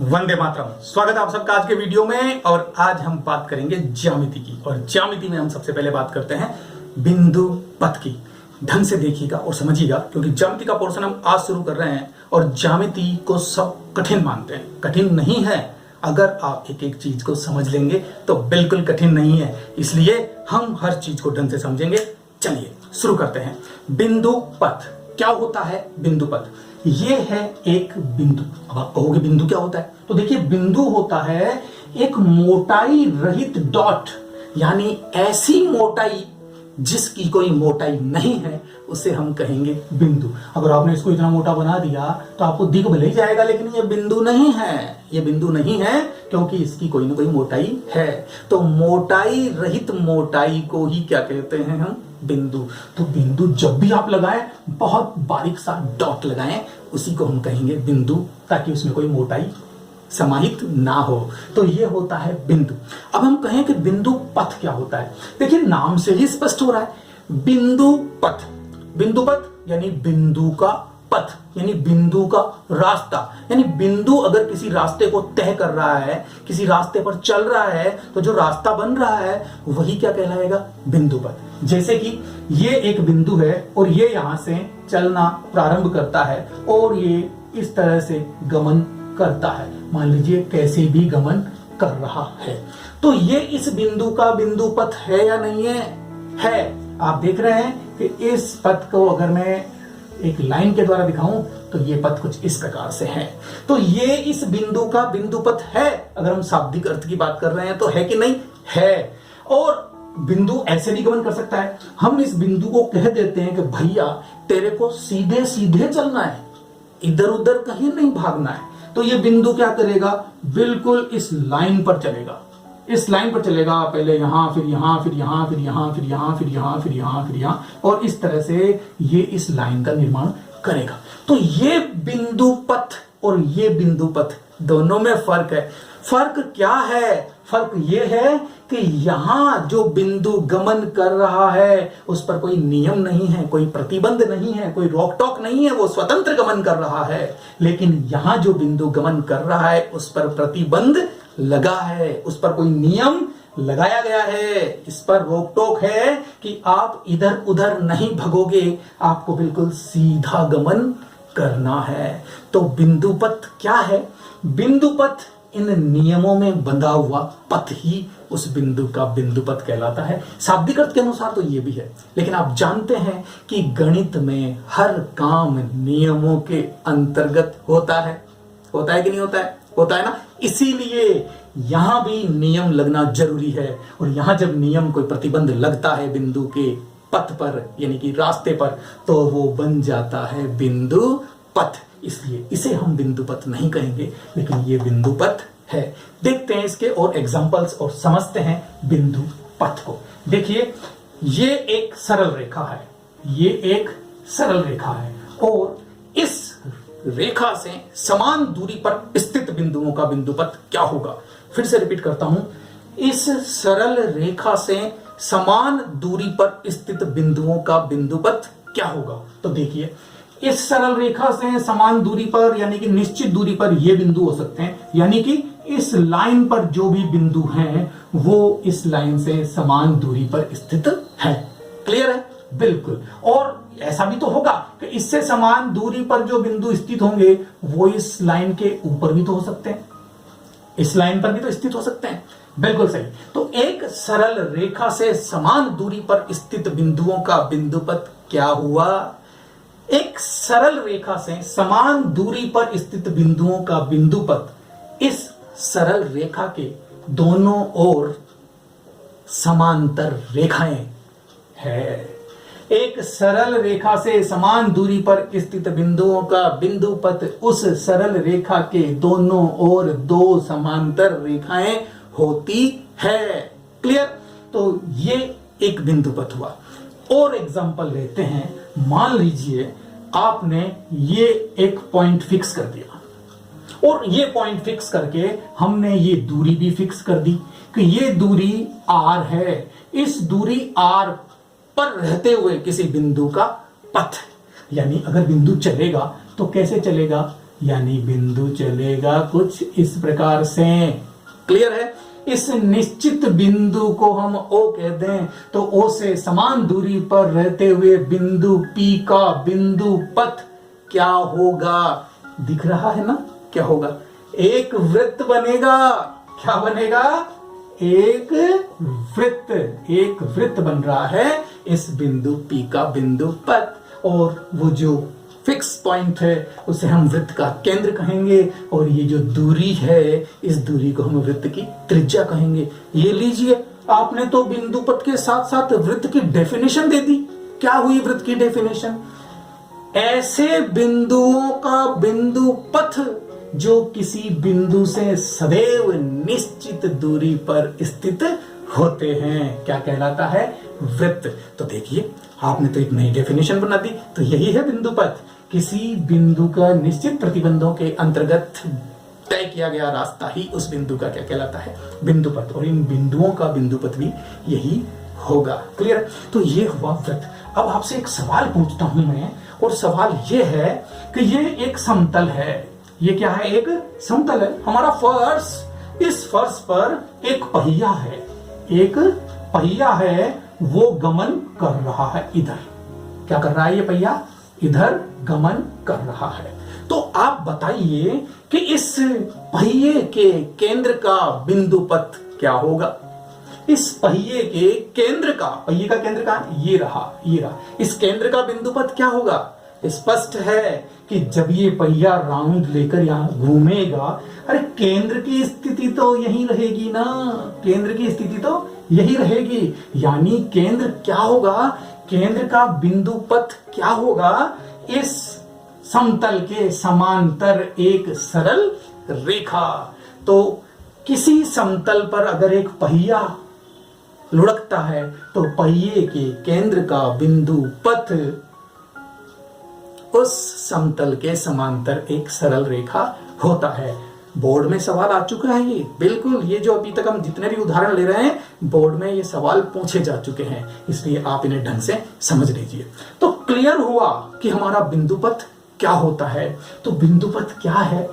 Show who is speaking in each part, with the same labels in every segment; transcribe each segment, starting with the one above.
Speaker 1: वंदे मातरम। स्वागत है आप सबका आज के वीडियो में। और आज हम बात करेंगे ज्यामिति की। और ज्यामिति में हम सबसे पहले बात करते हैं बिंदु पथ की। ढंग से देखिएगा और समझिएगा, क्योंकि ज्यामिति का पोर्शन हम आज शुरू कर रहे हैं और ज्यामिति को सब कठिन मानते हैं। कठिन नहीं है, अगर आप एक एक चीज को समझ लेंगे तो बिल्कुल कठिन नहीं है। इसलिए हम हर चीज को ढंग से समझेंगे। चलिए शुरू करते हैं। बिंदु पथ क्या होता है? बिंदु पथ ये है एक बिंदु। अब आप कहोगे बिंदु क्या होता है? तो देखिए, बिंदु होता है एक मोटाई रहित डॉट, यानी ऐसी मोटाई जिसकी कोई मोटाई नहीं है, उसे हम कहेंगे बिंदु। अगर आपने इसको इतना मोटा बना दिया तो आपको दिख भले ही जाएगा, लेकिन ये बिंदु नहीं है। ये बिंदु नहीं है क्योंकि इसकी कोई ना कोई मोटाई है। तो मोटाई रहित मोटाई को ही क्या कहते हैं हम? बिंदु। तो बिंदु जब भी आप लगाएं, बहुत बारीक सा डॉट लगाएं, उसी को हम कहेंगे बिंदु, ताकि उसमें कोई मोटाई समाहित ना हो। तो ये होता है बिंदु। अब हम कहें कि बिंदु पथ क्या होता है? देखिए, नाम से ही स्पष्ट हो रहा है, बिंदु पथ। बिंदु पथ यानी बिंदु का पथ, यानी बिंदु का रास्ता। यानी बिंदु अगर किसी रास्ते को तय कर रहा है, किसी रास्ते पर चल रहा है, तो जो रास्ता बन रहा है वही क्या कहलाएगा? बिंदु पथ। जैसे कि ये एक बिंदु है और ये यहां से चलना प्रारंभ करता है और ये इस तरह से गमन करता है। मान लीजिए कैसे भी गमन कर रहा है, तो ये इस बिंदु का बिंदु पथ है या नहीं है? है। आप देख रहे हैं कि इस पथ को अगर मैं एक लाइन के द्वारा दिखाऊं तो ये पथ कुछ इस प्रकार से है। तो ये इस बिंदु का बिंदु पथ है। अगर हम शाब्दिक अर्थ की बात कर रहे हैं तो है कि नहीं? है। और बिंदु ऐसे भी गमन कर सकता है। हम इस बिंदु को कह देते हैं कि भैया तेरे को सीधे सीधे चलना है, इधर उधर कहीं नहीं भागना है। तो ये बिंदु क्या करेगा? बिल्कुल इस लाइन पर चलेगा। इस लाइन पर चलेगा, पहले यहां, फिर यहां, फिर यहां, फिर यहां, फिर यहां, फिर यहां, फिर यहां, फिर यहां, और इस तरह से ये इस लाइन का निर्माण करेगा। तो ये बिंदु पथ और ये बिंदु पथ दोनों में फर्क है। फर्क क्या है? फर्क ये है कि यहां जो बिंदु गमन कर रहा है उस पर कोई नियम नहीं है, कोई प्रतिबंध नहीं है, कोई रोक टोक नहीं है, वो स्वतंत्र गमन कर रहा है। लेकिन यहां जो बिंदु गमन कर रहा है उस पर प्रतिबंध लगा है, उस पर कोई नियम लगाया गया है, इस पर रोक टोक है कि आप इधर उधर नहीं भगोगे, आपको बिल्कुल सीधा गमन करना है। तो बिंदु पथ क्या है? बिंदु पथ इन नियमों में बंधा हुआ पथ ही उस बिंदु का बिंदु पथ कहलाता है। शाब्दिक अर्थ के अनुसार तो ये भी है, लेकिन आप जानते हैं कि गणित में हर काम नियमों के अंतर्गत होता है। होता है कि नहीं होता है? होता है ना। इसीलिए यहां भी नियम लगना जरूरी है। और यहां जब नियम, कोई प्रतिबंध लगता है बिंदु के पथ पर, यानी कि रास्ते पर, तो वो बन जाता है बिंदु पथ। इसलिए इसे हम बिंदु पथ नहीं कहेंगे, लेकिन ये बिंदु पथ है। देखते हैं इसके और एग्जांपल्स और समझते हैं बिंदु पथ को। देखिए, ये एक सरल रेखा है, ये एक सरल रेखा है, और इस रेखा से समान दूरी पर स्थित बिंदुओं का बिंदु पथ क्या होगा? फिर से रिपीट करता हूं, इस सरल रेखा से समान दूरी पर स्थित बिंदुओं का बिंदु पथ क्या होगा? तो देखिए, इस सरल रेखा से समान दूरी पर, यानी कि निश्चित दूरी पर ये बिंदु हो सकते हैं, यानी कि इस लाइन पर जो भी बिंदु हैं वो इस लाइन से समान दूरी पर स्थित है। क्लियर है? बिल्कुल। और ऐसा भी तो होगा कि इससे समान दूरी पर जो बिंदु स्थित होंगे वो इस लाइन के ऊपर भी तो हो सकते हैं, इस लाइन पर भी तो स्थित हो सकते हैं। बिल्कुल सही। तो एक सरल रेखा से समान दूरी पर स्थित बिंदुओं का बिंदु पथ क्या हुआ? एक सरल रेखा से समान दूरी पर स्थित बिंदुओं का बिंदु पथ इस सरल रेखा के दोनों ओर समांतर रेखाएं है। एक सरल रेखा से समान दूरी पर स्थित बिंदुओं का बिंदु पथ उस सरल रेखा के दोनों ओर दो समांतर रेखाएं होती है। क्लियर? तो ये एक बिंदु पथ हुआ। और एग्जांपल लेते हैं। मान लीजिए आपने ये एक पॉइंट फिक्स कर दिया, और ये पॉइंट फिक्स करके हमने ये दूरी भी फिक्स कर दी कि ये दूरी r है। इस दूरी r पर रहते हुए किसी बिंदु का पथ, यानी अगर बिंदु चलेगा तो कैसे चलेगा? यानी बिंदु चलेगा कुछ इस प्रकार से। क्लियर है? इस निश्चित बिंदु को हम O कह दें तो O से समान दूरी पर रहते हुए बिंदु P का बिंदु पथ क्या होगा? दिख रहा है ना क्या होगा? एक वृत्त बनेगा। क्या बनेगा? एक वृत्त बन रहा है इस बिंदु P का बिंदु पथ, और वो जो फिक्स पॉइंट है उसे हम वृत्त का केंद्र कहेंगे, और ये जो दूरी है इस दूरी को हम वृत्त की त्रिज्या कहेंगे। ये लीजिए, आपने तो बिंदु पथ के साथ साथ वृत्त की डेफिनेशन दे दी। क्या हुई वृत्त की डेफिनेशन? ऐसे बिंदुओं का बिंदु पथ जो किसी बिंदु से सदैव निश्चित दूरी पर स्थित होते हैं, क्या कहलाता है? वृत्त। तो देखिए, आपने तो एक नई डेफिनेशन बना दी। तो यही है बिंदु पथ, किसी बिंदु का निश्चित प्रतिबंधों के अंतर्गत तय किया गया रास्ता ही उस बिंदु का क्या कहलाता है? बिंदु पथ। और इन बिंदुओं का बिंदु पथ भी यही होगा। क्लियर? तो ये हुआ वृत्त। अब आपसे एक सवाल पूछता हूं मैं, और सवाल ये है कि ये एक समतल है। ये क्या है? एक समतल है। हमारा फर्श, इस फर्श पर एक पहिया है। एक पहिया है, वो गमन कर रहा है इधर। क्या कर रहा है ये पहिया? इधर गमन कर रहा है। तो आप बताइए कि इस पहिए के केंद्र का बिंदु पथ क्या होगा? इस पहिए के केंद्र का, पहिए का केंद्र कहां? ये रहा, ये रहा। इस केंद्र का बिंदु पथ क्या होगा? स्पष्ट है कि जब ये पहिया राउंड लेकर यहां घूमेगा, अरे केंद्र की स्थिति तो यही रहेगी ना। केंद्र की स्थिति तो यही रहेगी, यानी केंद्र क्या होगा? केंद्र का बिंदु पथ क्या होगा? इस समतल के समांतर एक सरल रेखा। तो किसी समतल पर अगर एक पहिया लुढ़कता है तो पहिए के केंद्र का बिंदु पथ उस समतल के समांतर एक सरल रेखा होता है। बोर्ड में सवाल आ चुका है ये, बिल्कुल। ये जो अभी तक हम जितने भी उदाहरण ले रहे हैं, बोर्ड में ये सवाल पूछे जा चुके हैं, इसलिए आप इन्हें ढंग से समझ लीजिए। तो क्लियर हुआ कि हमारा बिंदु पथ क्या होता है। तो बिंदु पथ क्या है?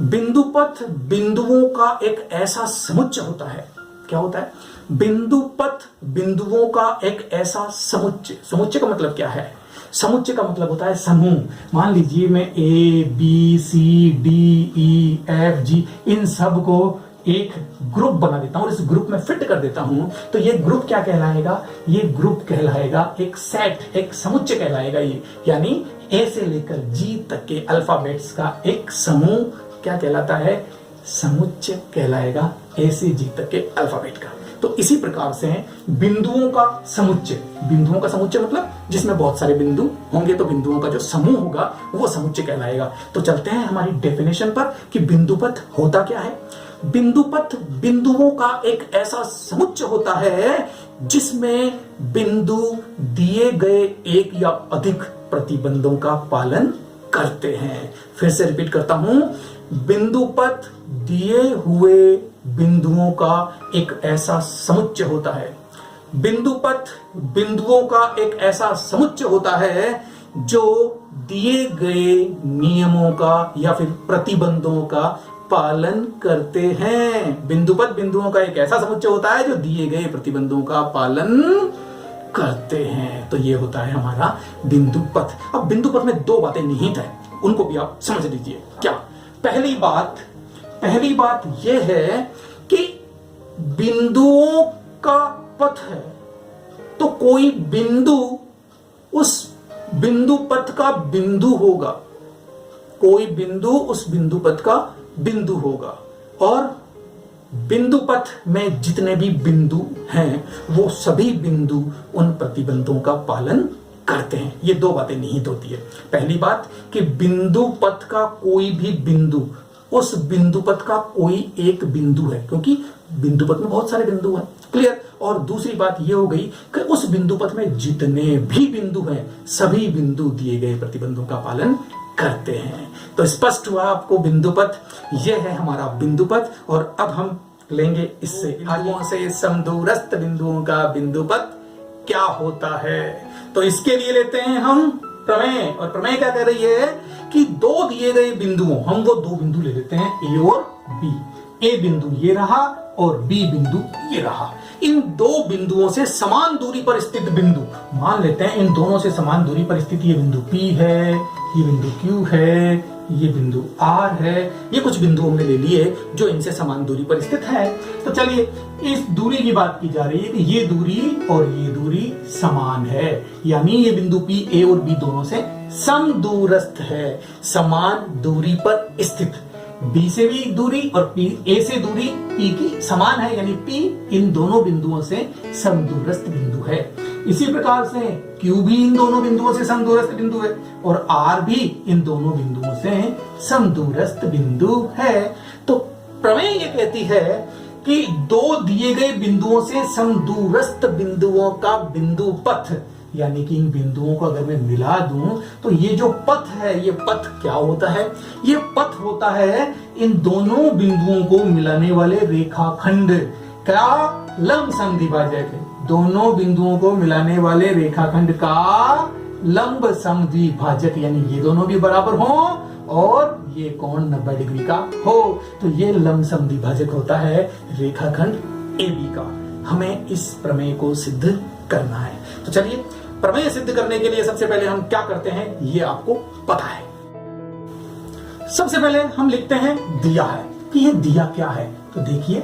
Speaker 1: बिंदु पथ बिंदुओं का एक ऐसा समुच्चय होता है। क्या होता है? बिंदु पथ बिंदुओं का एक ऐसा समुच्चय। समुच्चय का मतलब क्या है? समुच्चय का मतलब होता है समूह। मान लीजिए मैं A, B, C, D, E, F, G इन सब को एक ग्रुप बना देता हूं और इस ग्रुप में फिट कर देता हूं, तो ये ग्रुप क्या कहलाएगा? ये ग्रुप कहलाएगा एक सेट, एक समुच्चय कहलाएगा ये। यानी A से लेकर G तक के अल्फाबेट्स का एक समूह क्या कहलाता है? समुच्चय कहलाएगा, A से G तक के अल्फाबेट का। तो इसी प्रकार से बिंदुओं का समुच्चय। बिंदुओं का समुच्चय मतलब जिसमें बहुत सारे बिंदु होंगे, तो बिंदुओं का जो समूह होगा वो समुच्चय कहलाएगा। तो चलते हैं हमारी डेफिनेशन पर कि बिंदु पथ होता क्या है। बिंदु पथ बिंदुओं का एक ऐसा समुच्चय होता है जिसमें बिंदु दिए गए एक या अधिक प्रतिबंधों का पालन करते हैं। फिर से रिपीट करता हूं, बिंदु पथ दिए हुए बिंदुओं का एक ऐसा समुच्चय होता है। बिंदु पथ बिंदुओं का एक ऐसा समुच्चय होता है जो दिए गए नियमों का या फिर प्रतिबंधों का पालन करते हैं। बिंदु पथ बिंदुओं का एक ऐसा समुच्चय होता है जो दिए गए प्रतिबंधों का पालन करते हैं। तो ये होता है हमारा बिंदु पथ। अब बिंदु पथ में दो बातें निहित है, उनको भी आप समझ लीजिए। क्या? पहली बात यह है कि बिंदुओं का पथ है, तो कोई बिंदु उस बिंदु पथ का बिंदु होगा। कोई बिंदु उस बिंदु पथ का बिंदु होगा, और बिंदु पथ में जितने भी बिंदु हैं वो सभी बिंदु उन प्रतिबंधों का पालन करते हैं। ये दो बातें निहित होती है। पहली बात कि बिंदु पथ का कोई भी बिंदु उस बिंदु पथ का कोई एक बिंदु है, क्योंकि बिंदु पथ में बहुत सारे बिंदु हैं। क्लियर? और दूसरी बात यह हो गई कि उस बिंदु पथ में जितने भी बिंदु हैं सभी बिंदु दिए गए प्रतिबंधों का पालन करते हैं। तो स्पष्ट हुआ आपको बिंदु पथ। यह है हमारा बिंदु पथ। और अब हम लेंगे इससे आगे से समदूरस्थ बिंदुओं का बिंदु पथ क्या होता है। तो इसके लिए लेते हैं हम प्रमेय, और प्रमेय क्या कह रही है कि दो दिए गए बिंदुओं, हम वो दो बिंदु ले लेते हैं ए और बी। ए बिंदु ये रहा और बी बिंदु ये रहा। इन दो बिंदुओं से समान दूरी पर स्थित बिंदु, मान लेते हैं इन दोनों से समान दूरी पर स्थित ये बिंदु P है, ये बिंदु Q है, ये बिंदु R है, ये कुछ बिंदु हमने ले लिए जो इनसे समान दूरी पर स्थित है। तो चलिए इस दूरी की बात की जा रही है कि ये दूरी और ये दूरी समान है, यानी ये बिंदु P A और B दोनों से समदूरस्थ है, समान दूरी पर स्थित। B से भी दूरी और A से दूरी P की समान है, यानी P इन दोनों बिंदुओं से समदूरस्थ बिंदु है। इसी प्रकार से Q भी इन दोनों बिंदुओं से समदूरस्थ बिंदु है और R भी इन दोनों बिंदुओं से समदूरस्थ बिंदु है। तो प्रमेय ये कहती है कि दो दिए गए बिंदुओं से समदूरस्थ बिंदुओं का बिंदु पथ, यानी कि इन बिंदुओं को अगर मैं मिला दूं तो ये जो पथ है, ये पथ क्या होता है? ये पथ होता है इन दोनों बिंदुओं को मिलाने वाले रेखाखंड का लंब समद्विभाजक है। दोनों बिंदुओं को मिलाने वाले रेखाखंड का लंब समद्विभाजक, यानी ये दोनों भी बराबर हो और ये कोण 90 डिग्री का हो, तो ये लंब समद्विभाजक होता है रेखाखंड AB का। हमें इस प्रमेय को सिद्ध करना है। तो चलिए प्रमेय सिद्ध करने के लिए सबसे पहले हम क्या करते हैं ये आपको पता है। सबसे पहले हम लिखते हैं दिया है, कि ये दिया क्या है। तो देखिए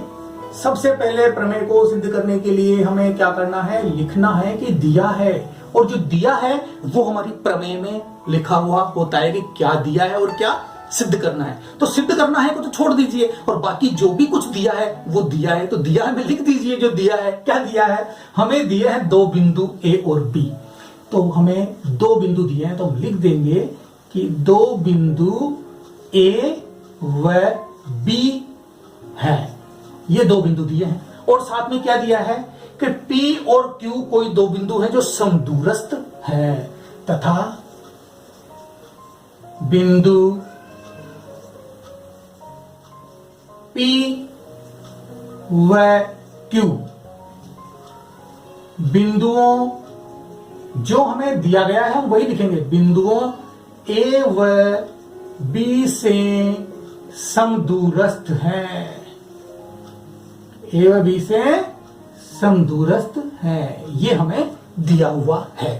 Speaker 1: सबसे पहले प्रमेय को सिद्ध करने के लिए हमें क्या करना है, लिखना है कि दिया है, और जो दिया है वो हमारी प्रमेय में लिखा हुआ होता है कि क्या दिया है और क्या सिद्ध करना है। तो सिद्ध करना है तो छोड़ दीजिए और बाकी जो भी कुछ दिया है वो दिया है, तो दिया है में लिख दीजिए जो दिया है। क्या दिया है? हमें दिए हैं दो बिंदु A और B। तो हमें दो बिंदु दिए हैं तो हम लिख देंगे कि दो बिंदु A व B है, ये दो बिंदु दिए हैं। और साथ में क्या दिया है कि P और Q कोई दो बिंदु है जो समदूरस्थ है, तथा बिंदु P व Q बिंदुओं जो हमें दिया गया है हम वही लिखेंगे, बिंदुओं A व B से समदूरस्थ हैं, A व B से समदूरस्थ है, ये हमें दिया हुआ है।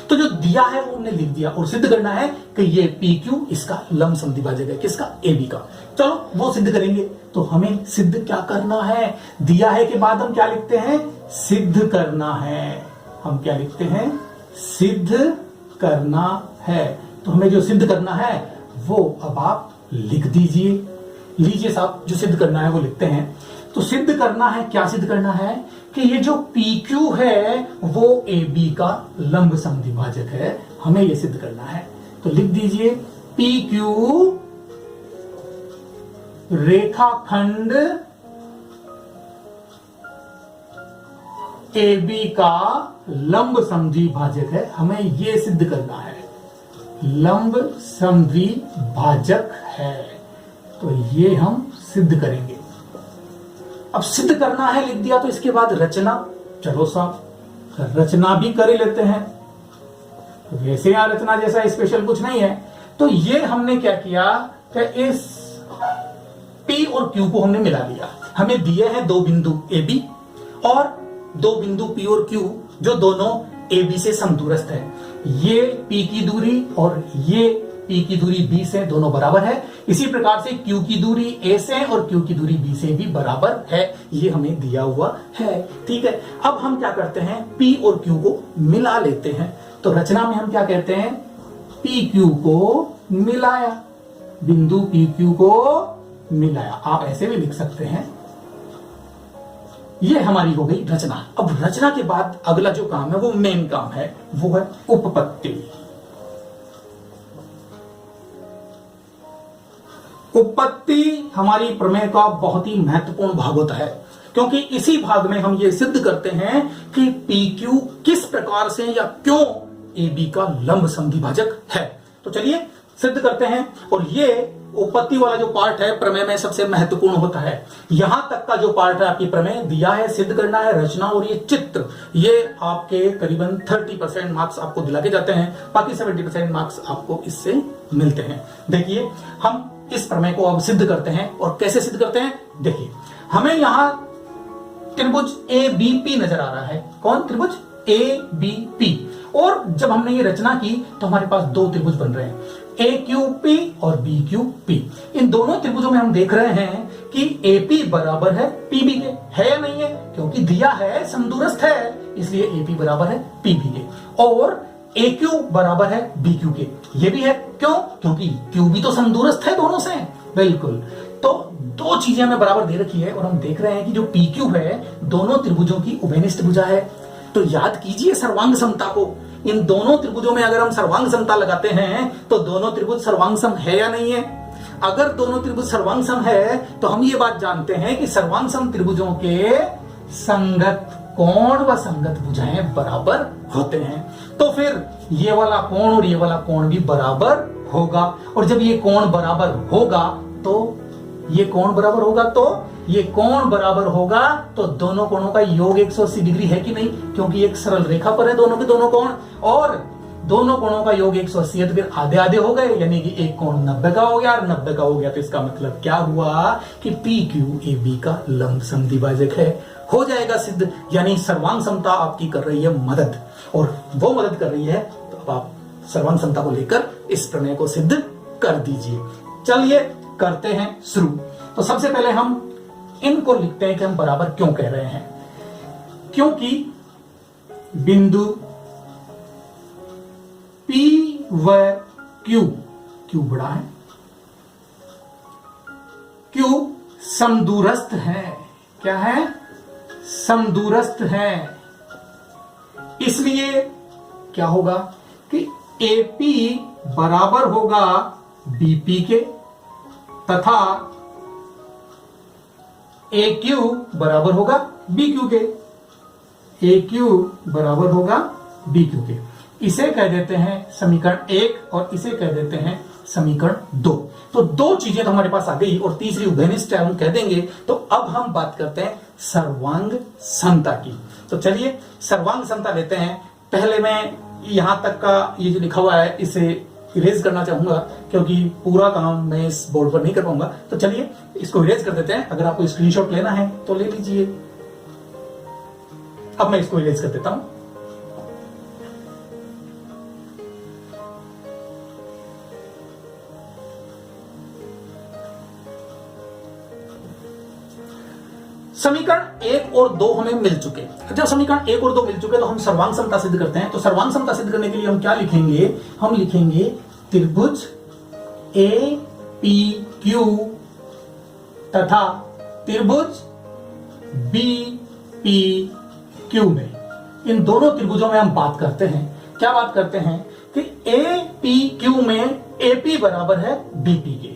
Speaker 1: तो जो दिया है वो हमने लिख दिया और सिद्ध करना है कि ये PQ इसका लंब समद्विभाजक है, किसका? AB का। चलो वो सिद्ध करेंगे। तो हमें सिद्ध क्या करना है? दिया है के बाद हम क्या लिखते हैं? सिद्ध करना है। हम क्या लिखते हैं? सिद्ध करना है। तो हमें जो सिद्ध करना है वो अब आप लिख दीजिए। लीजिए साहब, जो सिद्ध करना है वो लिखते हैं। तो सिद्ध करना है, क्या सिद्ध करना है कि ये जो PQ है वो AB का लंब समद्विभाजक है, हमें ये सिद्ध करना है। तो लिख दीजिए PQ रेखाखंड AB का लंब समद्विभाजक है, हमें ये सिद्ध करना है, लंब समद्विभाजक है। तो ये हम सिद्ध करेंगे। अब सिद्ध करना है लिख दिया, तो इसके बाद रचना। चलो साहब रचना भी कर ही लेते हैं। वैसे यहां रचना जैसा स्पेशल कुछ नहीं है। तो ये हमने क्या किया कि इस P और Q को हमने मिला लिया। हमें दिए हैं दो बिंदु AB और दो बिंदु P और Q जो दोनों AB से समदूरस्थ है। ये P की दूरी और ये P की दूरी B से दोनों बराबर है। इसी प्रकार से Q की दूरी A से और Q की दूरी B से भी बराबर है, ये हमें दिया हुआ है। ठीक है, अब हम क्या करते हैं? P और Q को मिला लेते हैं। तो रचना में हम क्या कहते हैं? PQ को मिलाया, बिंदु PQ को मिलाया। आप ऐसे भी लिख सकते हैं। ये हमारी हो गई रचना। अब रचना के बाद अगला जो काम है वो मेन काम है, वो है उपपत्ति। उपपत्ति हमारी प्रमेय का बहुत ही महत्वपूर्ण भाग होता है, क्योंकि इसी भाग में हम ये सिद्ध करते हैं कि PQ किस प्रकार से या क्यों AB का लंब समद्विभाजक है। तो चलिए सिद्ध करते हैं। और ये उपपत्ति वाला जो पार्ट है प्रमेय में सबसे महत्वपूर्ण होता है। यहां तक का जो पार्ट है आपकी प्रमेय दिया है, सिद्ध करना है, रचना और ये चित्र, ये आपके करीबन 30% मार्क्स आपको दिला के जाते हैं, बाकी 70% मार्क्स आपको इससे मिलते हैं। देखिए हम इस प्रमेय को अब सिद्ध करते हैं। और कैसे सिद्ध करते हैं, देखिए हमें यहां त्रिभुज ABP नजर आ रहा है। कौन त्रिभुज ABP। और जब हमने ये रचना की तो हमारे पास दो त्रिभुज बन रहे हैं, AQP और BQP। इन दोनों त्रिभुजों में हम देख रहे हैं कि AP बराबर है PB के, है या नहीं है, क्योंकि दिया है, समदूरस्थ है, इसलिए AP बराबर है PB के। और AQ बराबर है BQ के, ये भी है, क्यों, क्योंकि QB तो समदूरस्थ है दोनों से, बिल्कुल। तो दो चीजें हमें बराबर दे रखी है और हम देख रहे हैं कि जो PQ है दोनों त्रिभुजों की उभयनिष्ठ भुजा है। तो याद कीजिए सर्वांग समता को। इन दोनों त्रिभुजों में अगर हम सर्वांग समता लगाते हैं तो दोनों त्रिभुज सर्वांग सम है या नहीं है। अगर दोनों त्रिभुज सर्वांग सम है तो हम ये बात जानते हैं कि सर्वांग सम त्रिभुजों के संगत कोण व संगत भुजाएं बराबर होते हैं। तो फिर ये वाला कोण और ये वाला कोण भी बराबर होगा। और जब ये कोण बराबर होगा तो ये कोण बराबर होगा तो ये कोण बराबर होगा तो दोनों कोणों का योग 180 डिग्री है कि नहीं, क्योंकि एक सरल रेखा पर है दोनों के दोनों कोण। और दोनों कोणों का योग 180 है तो फिर आधे आधे हो गए, यानी कि एक कोण 90 का हो गया और 90 का हो गया। तो इसका मतलब क्या हुआ कि PQAB का लंब समद्विभाजक है। हो जाएगा सिद्ध, यानी सर्वांग समता आपकी कर रही है मदद, और वो मदद कर रही है तो अब आप सर्वांग समता को लेकर इस प्रमेय को सिद्ध कर दीजिए। चलिए करते हैं शुरू। तो सबसे पहले हम इनको लिखते हैं कि हम बराबर क्यों कह रहे हैं, क्योंकि बिंदु P व Q बड़ा है, Q समदूरस्थ है। क्या है, समदूरस्थ है। इसलिए क्या होगा कि AP बराबर होगा BP के तथा AQ बराबर होगा BQ के। AQ बराबर होगा BQ के। इसे कह देते हैं समीकरण 1 और इसे कह देते हैं समीकरण 2। तो दो चीजें तो हमारे पास आ गई और तीसरी उभयनिष्ठ हम कह देंगे। तो अब हम बात करते हैं सर्वांग समता की। तो चलिए सर्वांग समता लेते हैं। पहले मैं यहां तक का ये जो लिखा हुआ है इसे इरेज करना चाहूंगा, क्योंकि पूरा काम मैं इस बोर्ड पर नहीं कर पाऊंगा। तो चलिए इसको इरेज कर देते हैं। अगर आपको स्क्रीनशॉट लेना है तो ले लीजिए। अब मैं इसको इरेज कर देता हूं। समीकरण 1 और 2 हमें मिल चुके। जब समीकरण 1 और 2 मिल चुके तो हम सर्वांग समता सिद्ध करते हैं। तो सर्वांग समता सिद्ध करने के लिए हम क्या लिखेंगे, हम लिखेंगे त्रिभुज APQ तथा त्रिभुज BPQ में, इन दोनों त्रिभुजों में हम बात करते हैं, क्या बात करते हैं कि APQ में AP बराबर है BP के।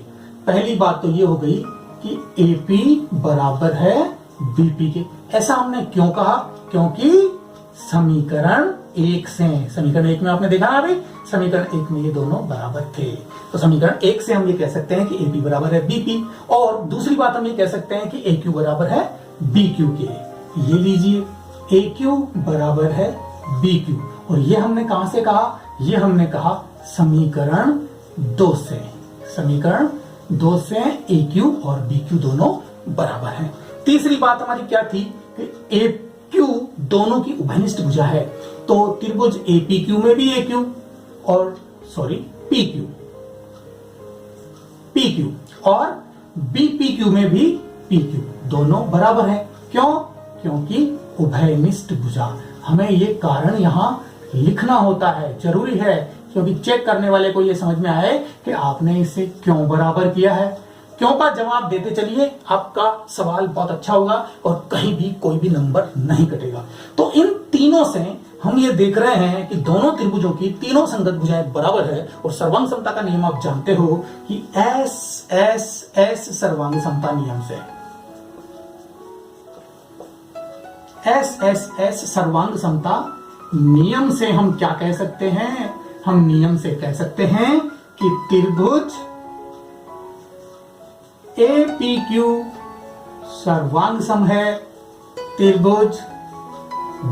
Speaker 1: पहली बात तो ये हो गई कि AP बराबर है BP के। ऐसा हमने क्यों कहा, क्योंकि समीकरण 1 से, समीकरण 1 में आपने देखा ना अभी, समीकरण 1 में ये दोनों बराबर थे। तो समीकरण 1 से हम ये कह सकते हैं कि AP बराबर है BP। और दूसरी बात हम ये कह सकते हैं कि AQ बराबर है BQ के। ये लीजिए AQ बराबर है BQ। और ये हमने कहां से कहा, ये हमने कहा समीकरण 2 से। समीकरण 2 से AQ और BQ दोनों बराबर हैं। तीसरी बात हमारी क्या थी कि AQ दोनों की उभयनिष्ठ भुजा है। तो त्रिभुज APQ में भी AQ और PQ और BPQ में भी PQ दोनों बराबर हैं। क्यों, क्योंकि उभयनिष्ठ भुजा। हमें ये कारण यहां लिखना होता है, जरूरी है, क्योंकि चेक करने वाले को ये समझ में आए कि आपने इसे क्यों बराबर किया है। क्यों का जवाब देते चलिए, आपका सवाल बहुत अच्छा होगा और कहीं भी कोई भी नंबर नहीं कटेगा। तो इन तीनों से हम ये देख रहे हैं कि दोनों त्रिभुजों की तीनों संगत भुजाएं बराबर है। और सर्वांग समता का नियम आप जानते हो कि S सर्वांग समता नियम से, S सर्वांग समता नियम से हम क्या कह सकते हैं, हम नियम से कह सकते हैं कि त्रिभुज APQ सर्वांग सम है त्रिभुज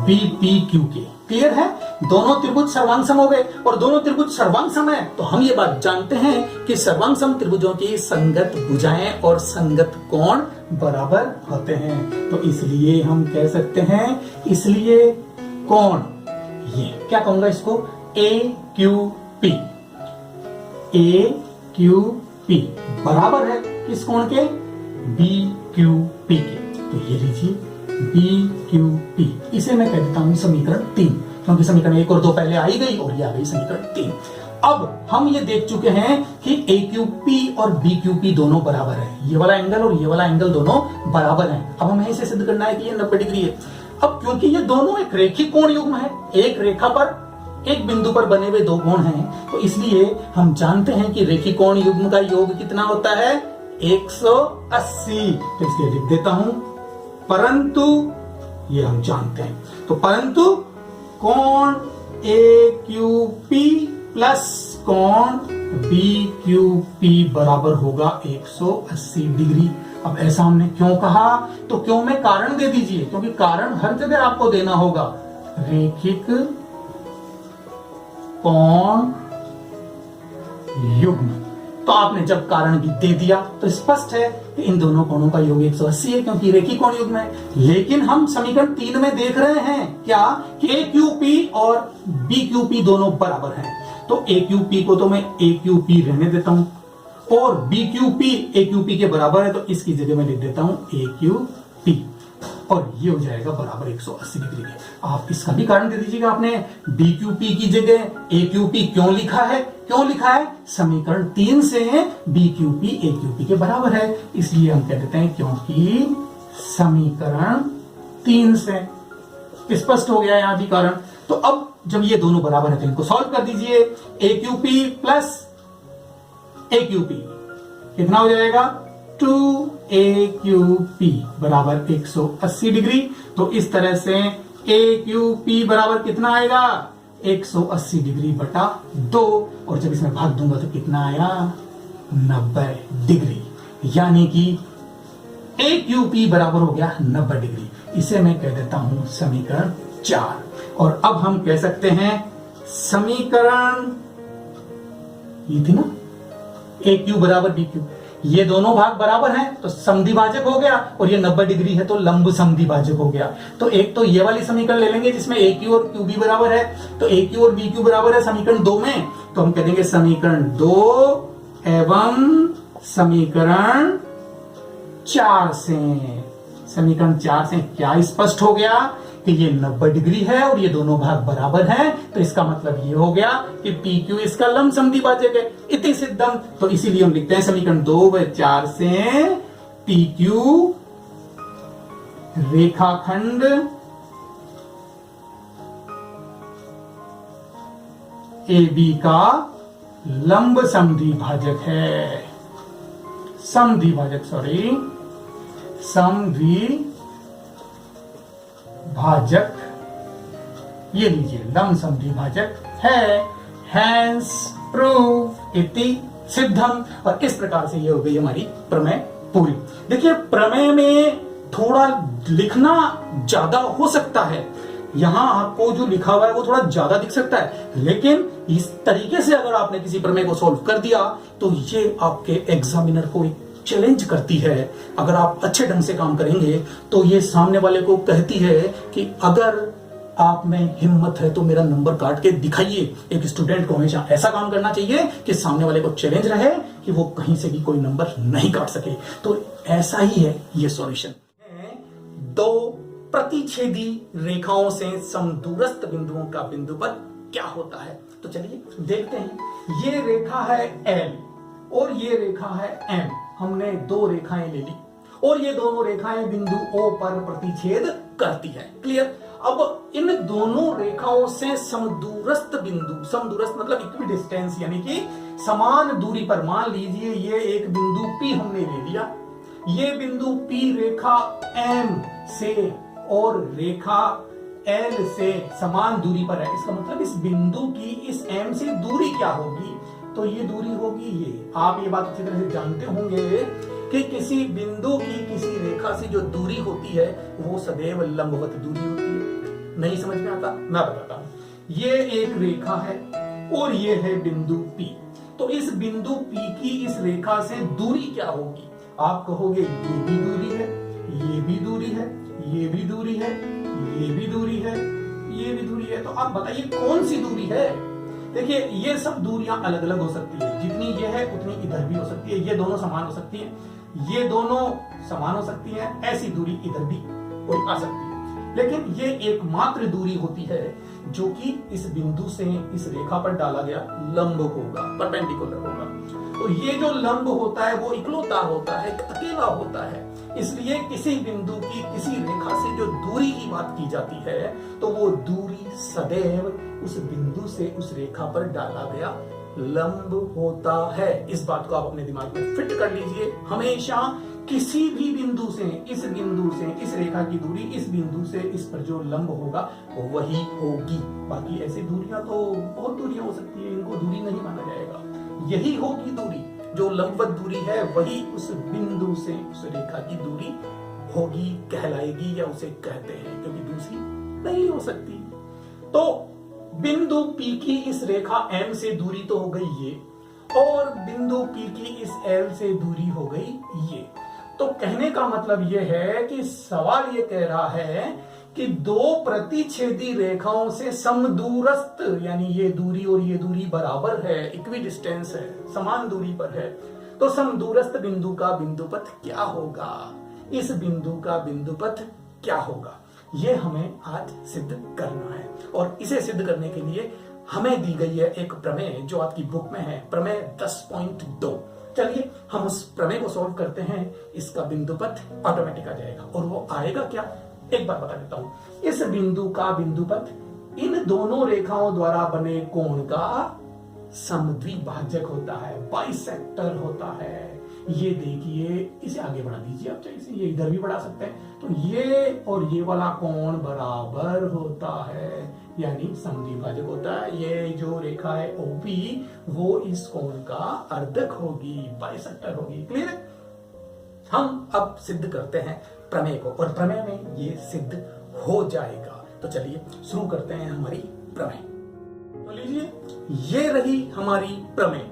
Speaker 1: BPQ के। क्लियर है? दोनों त्रिभुज सर्वांग सम हो गए और दोनों त्रिभुज सर्वांग सम है तो हम ये बात जानते हैं कि सर्वांग सम त्रिभुजों की संगत भुजाएं और संगत कोण बराबर होते हैं। तो इसलिए हम कह सकते हैं, इसलिए कोण, ये क्या कहूंगा इसको, AQP, AQP बराबर है किस कोण के, BQP के। तो ये लीजिए BQP, इसे मैं कह देता हूं समीकरण 3, क्योंकि समीकरण 1 और 2 पहले आई गई और ये आ गई समीकरण 3। अब हम ये देख चुके हैं कि AQP और BQP दोनों बराबर है, ये वाला एंगल और ये वाला एंगल दोनों बराबर हैं। अब हमें इसे सिद्ध करना है कि ये 90 डिग्री है। अब क्योंकि ये दोनों एक रेखीय कोण युग्म है, एक रेखा पर एक बिंदु पर बने हुए दो कोण हैं, तो इसलिए हम जानते हैं कि रेखीय कोण युग्म का योग कितना होता है, 180। तो इसलिए लिख देता हूं परंतु, ये हम जानते हैं, तो परंतु कोण AQP प्लस कोण BQP बराबर होगा 180 डिग्री। अब ऐसा हमने क्यों कहा, तो क्यों में कारण दे दीजिए, क्योंकि कारण हर जगह आपको देना होगा। रेखिक कोण युग्म, तो आपने जब कारण भी दे दिया तो स्पष्ट है कि इन दोनों कोणों का योग 180 है, क्योंकि रेखीय कोण युग्म है। लेकिन हम समीकरण 3 में देख रहे हैं क्या, कि AQP और BQP दोनों बराबर हैं। तो AQP को तो मैं AQP रहने देता हूं और BQP AQP के बराबर है, तो इसकी जगह मैं लिख देता हूं AQP और ये हो जाएगा बराबर 180 डिग्री के। आप इसका भी कारण दे दीजिएगा। आपने BQP की जगह AQP क्यों लिखा है, क्यों लिखा है, समीकरण 3 से BQP AQP के बराबर है, इसलिए हम कह देते हैं क्योंकि समीकरण 3 से। स्पष्ट हो गया यहां भी कारण। तो अब जब ये दोनों बराबर है तो इनको सॉल्व कर दीजिए। AQP प्लस AQP कितना हो जाएगा, 2AQP बराबर 180 डिग्री। तो इस तरह से AQP बराबर कितना आएगा, 180 डिग्री बटा 2, और जब इसमें भाग दूंगा तो कितना आया, 90 डिग्री। यानी कि AQP बराबर हो गया 90 डिग्री। इसे मैं कह देता हूं समीकरण 4। और अब हम कह सकते हैं समीकरण, ये थी ना AQ बराबर BQ, ये दोनों भाग बराबर हैं तो समद्विभाजक हो गया, और ये 90 डिग्री है तो लंब समद्विभाजक हो गया। तो एक तो ये वाली समीकरण ले लेंगे जिसमें AQ और QB बराबर है, तो AQ और BQ बराबर है समीकरण 2 में, तो हम कह देंगे समीकरण 2 एवं समीकरण 4 से। समीकरण 4 से क्या स्पष्ट हो गया कि ये 90 डिग्री है और ये दोनों भाग बराबर हैं, तो इसका मतलब ये हो गया कि PQ इसका लंब समद्विभाजक है, इति सिद्धम। तो इसीलिए हम लिखते हैं समीकरण 2 व 4 से PQ रेखाखंड AB का लंब समद्विभाजक है, समद्विभाजक ये लीजिए लंब समद्विभाजक है, हैंस प्रूव इति सिद्धम। और इस प्रकार से ये हो गई हमारी प्रमेय पूरी। देखिए प्रमेय में थोड़ा लिखना ज्यादा हो सकता है, यहां आपको जो लिखा हुआ है वो थोड़ा ज्यादा दिख सकता है, लेकिन इस तरीके से अगर आपने किसी प्रमेय को सॉल्व कर दिया तो ये आपके एग्जामिनर को एक चैलेंज करती है। अगर आप अच्छे ढंग से काम करेंगे तो ये सामने वाले को कहती है कि अगर आप में हिम्मत है तो मेरा नंबर काट के दिखाइए। एक स्टूडेंट को हमेशा ऐसा काम करना चाहिए कि सामने वाले को चैलेंज रहे कि वो कहीं से भी कोई नंबर नहीं काट सके। तो ऐसा ही है ये सॉल्यूशन। दो प्रतिच्छेदी रेखाओं से समदूरस्थ बिंदुओं का बिंदु पर क्या होता है, तो चलिए देखते हैं। ये रेखा है L और ये रेखा है M। हमने दो रेखाएं ले ली और ये दोनों रेखाएं बिंदु O पर प्रतिच्छेद करती है। क्लियर। अब इन दोनों रेखाओं से समदूरस्थ बिंदु, समदूरस्थ मतलब इक्वी डिस्टेंस, यानी कि समान दूरी पर, मान लीजिए ये एक बिंदु P हमने ले लिया, ये बिंदु P रेखा M से और रेखा L से समान दूरी पर है। इसका मतलब इस बिंदु की इस M से दूरी क्या होगी, तो ये दूरी होगी ये। आप ये बात अच्छी तरह से जानते होंगे कि किसी बिंदु की किसी रेखा से जो दूरी होती है वो सदैव लंबवत दूरी होती है। नहीं समझ में आता? मैं बताता हूं। ये एक रेखा है और ये है बिंदु P। तो इस बिंदु P की इस रेखा से दूरी क्या होगी? आप कहोगे ये भी दूरी है, ये भी दूरी है, ये भी दूरी है, ये भी दूरी है, ये भी दूरी है। तो आप बताइए कौन सी दूरी है? देखिए ये सब दूरियां अलग अलग हो सकती है, जितनी ये है उतनी इधर भी हो सकती है। ये दोनों समान हो सकती है, ये दोनों समान हो सकती है, ऐसी दूरी इधर भी कोई आ सकती है। लेकिन ये एकमात्र दूरी होती है जो कि इस बिंदु से इस रेखा पर डाला गया लंब होगा, परपेंडिकुलर होगा। तो ये जो लंब होता है वो इकलौता होता है, अकेला होता है। इसलिए किसी बिंदु की किसी रेखा से जो दूरी की बात की जाती है तो वो दूरी सदैव उस बिंदु से उस रेखा पर डाला गया लंब होता है। इस बात को आप अपने दिमाग में फिट कर लीजिए। हमेशा किसी भी बिंदु से इस रेखा की दूरी इस बिंदु से इस पर जो लंब होगा वही होगी। बाकी ऐसी दूरियां तो बहुत दूरियां हो सकती है, इनको दूरी नहीं माना जाएगा। यही होगी दूरी, जो लंबवत दूरी है वही उस बिंदु से उस रेखा की दूरी होगी, कहलाएगी, या उसे कहते हैं, क्योंकि दूसरी नहीं हो सकती। तो बिंदु P की इस रेखा M से दूरी तो हो गई ये, और बिंदु P की इस L से दूरी हो गई ये। तो कहने का मतलब ये है कि सवाल ये कह रहा है कि दो प्रतिच्छेदी रेखाओं से समदूरस्थ, यानी ये दूरी और ये दूरी बराबर है, इक्वी डिस्टेंस है, समान दूरी पर है। तो समदूरस्थ बिंदु का बिंदुपथ क्या होगा? इस बिंदु का बिंदुपथ क्या होगा? ये हमें आज सिद्ध करना है। और इसे सिद्ध करने के लिए हमें दी गई है एक प्रमेय जो आपकी बुक में है, प्रमेय 10.2। चलिए हम उस प्रमेय को सॉल्व करते हैं। इसका बिंदुपथ ऑटोमेटिक आ जाएगा। और वो आएगा क्या, एक बार बता देता हूं। इस बिंदु का बिंदुपथ इन दोनों रेखाओं द्वारा बने कोण का समद्विभाजक होता है, बाइसेक्टर होता है। ये देखिए, इसे आगे बढ़ा दीजिए आप, चाहे इसे ये इधर भी बढ़ा सकते हैं। तो ये और ये वाला कोण बराबर होता है, यानी समद्विभाजक होता है। ये जो रेखा है OP वो इस कोण का अर्धक होगी, बाइसेक्टर होगी। क्लियर है? हम अब सिद्ध करते हैं प्रमेय को, और प्रमेय में ये सिद्ध हो जाएगा। तो चलिए शुरू करते हैं हमारी प्रमेय। तो लीजिए, ये रही हमारी प्रमेय।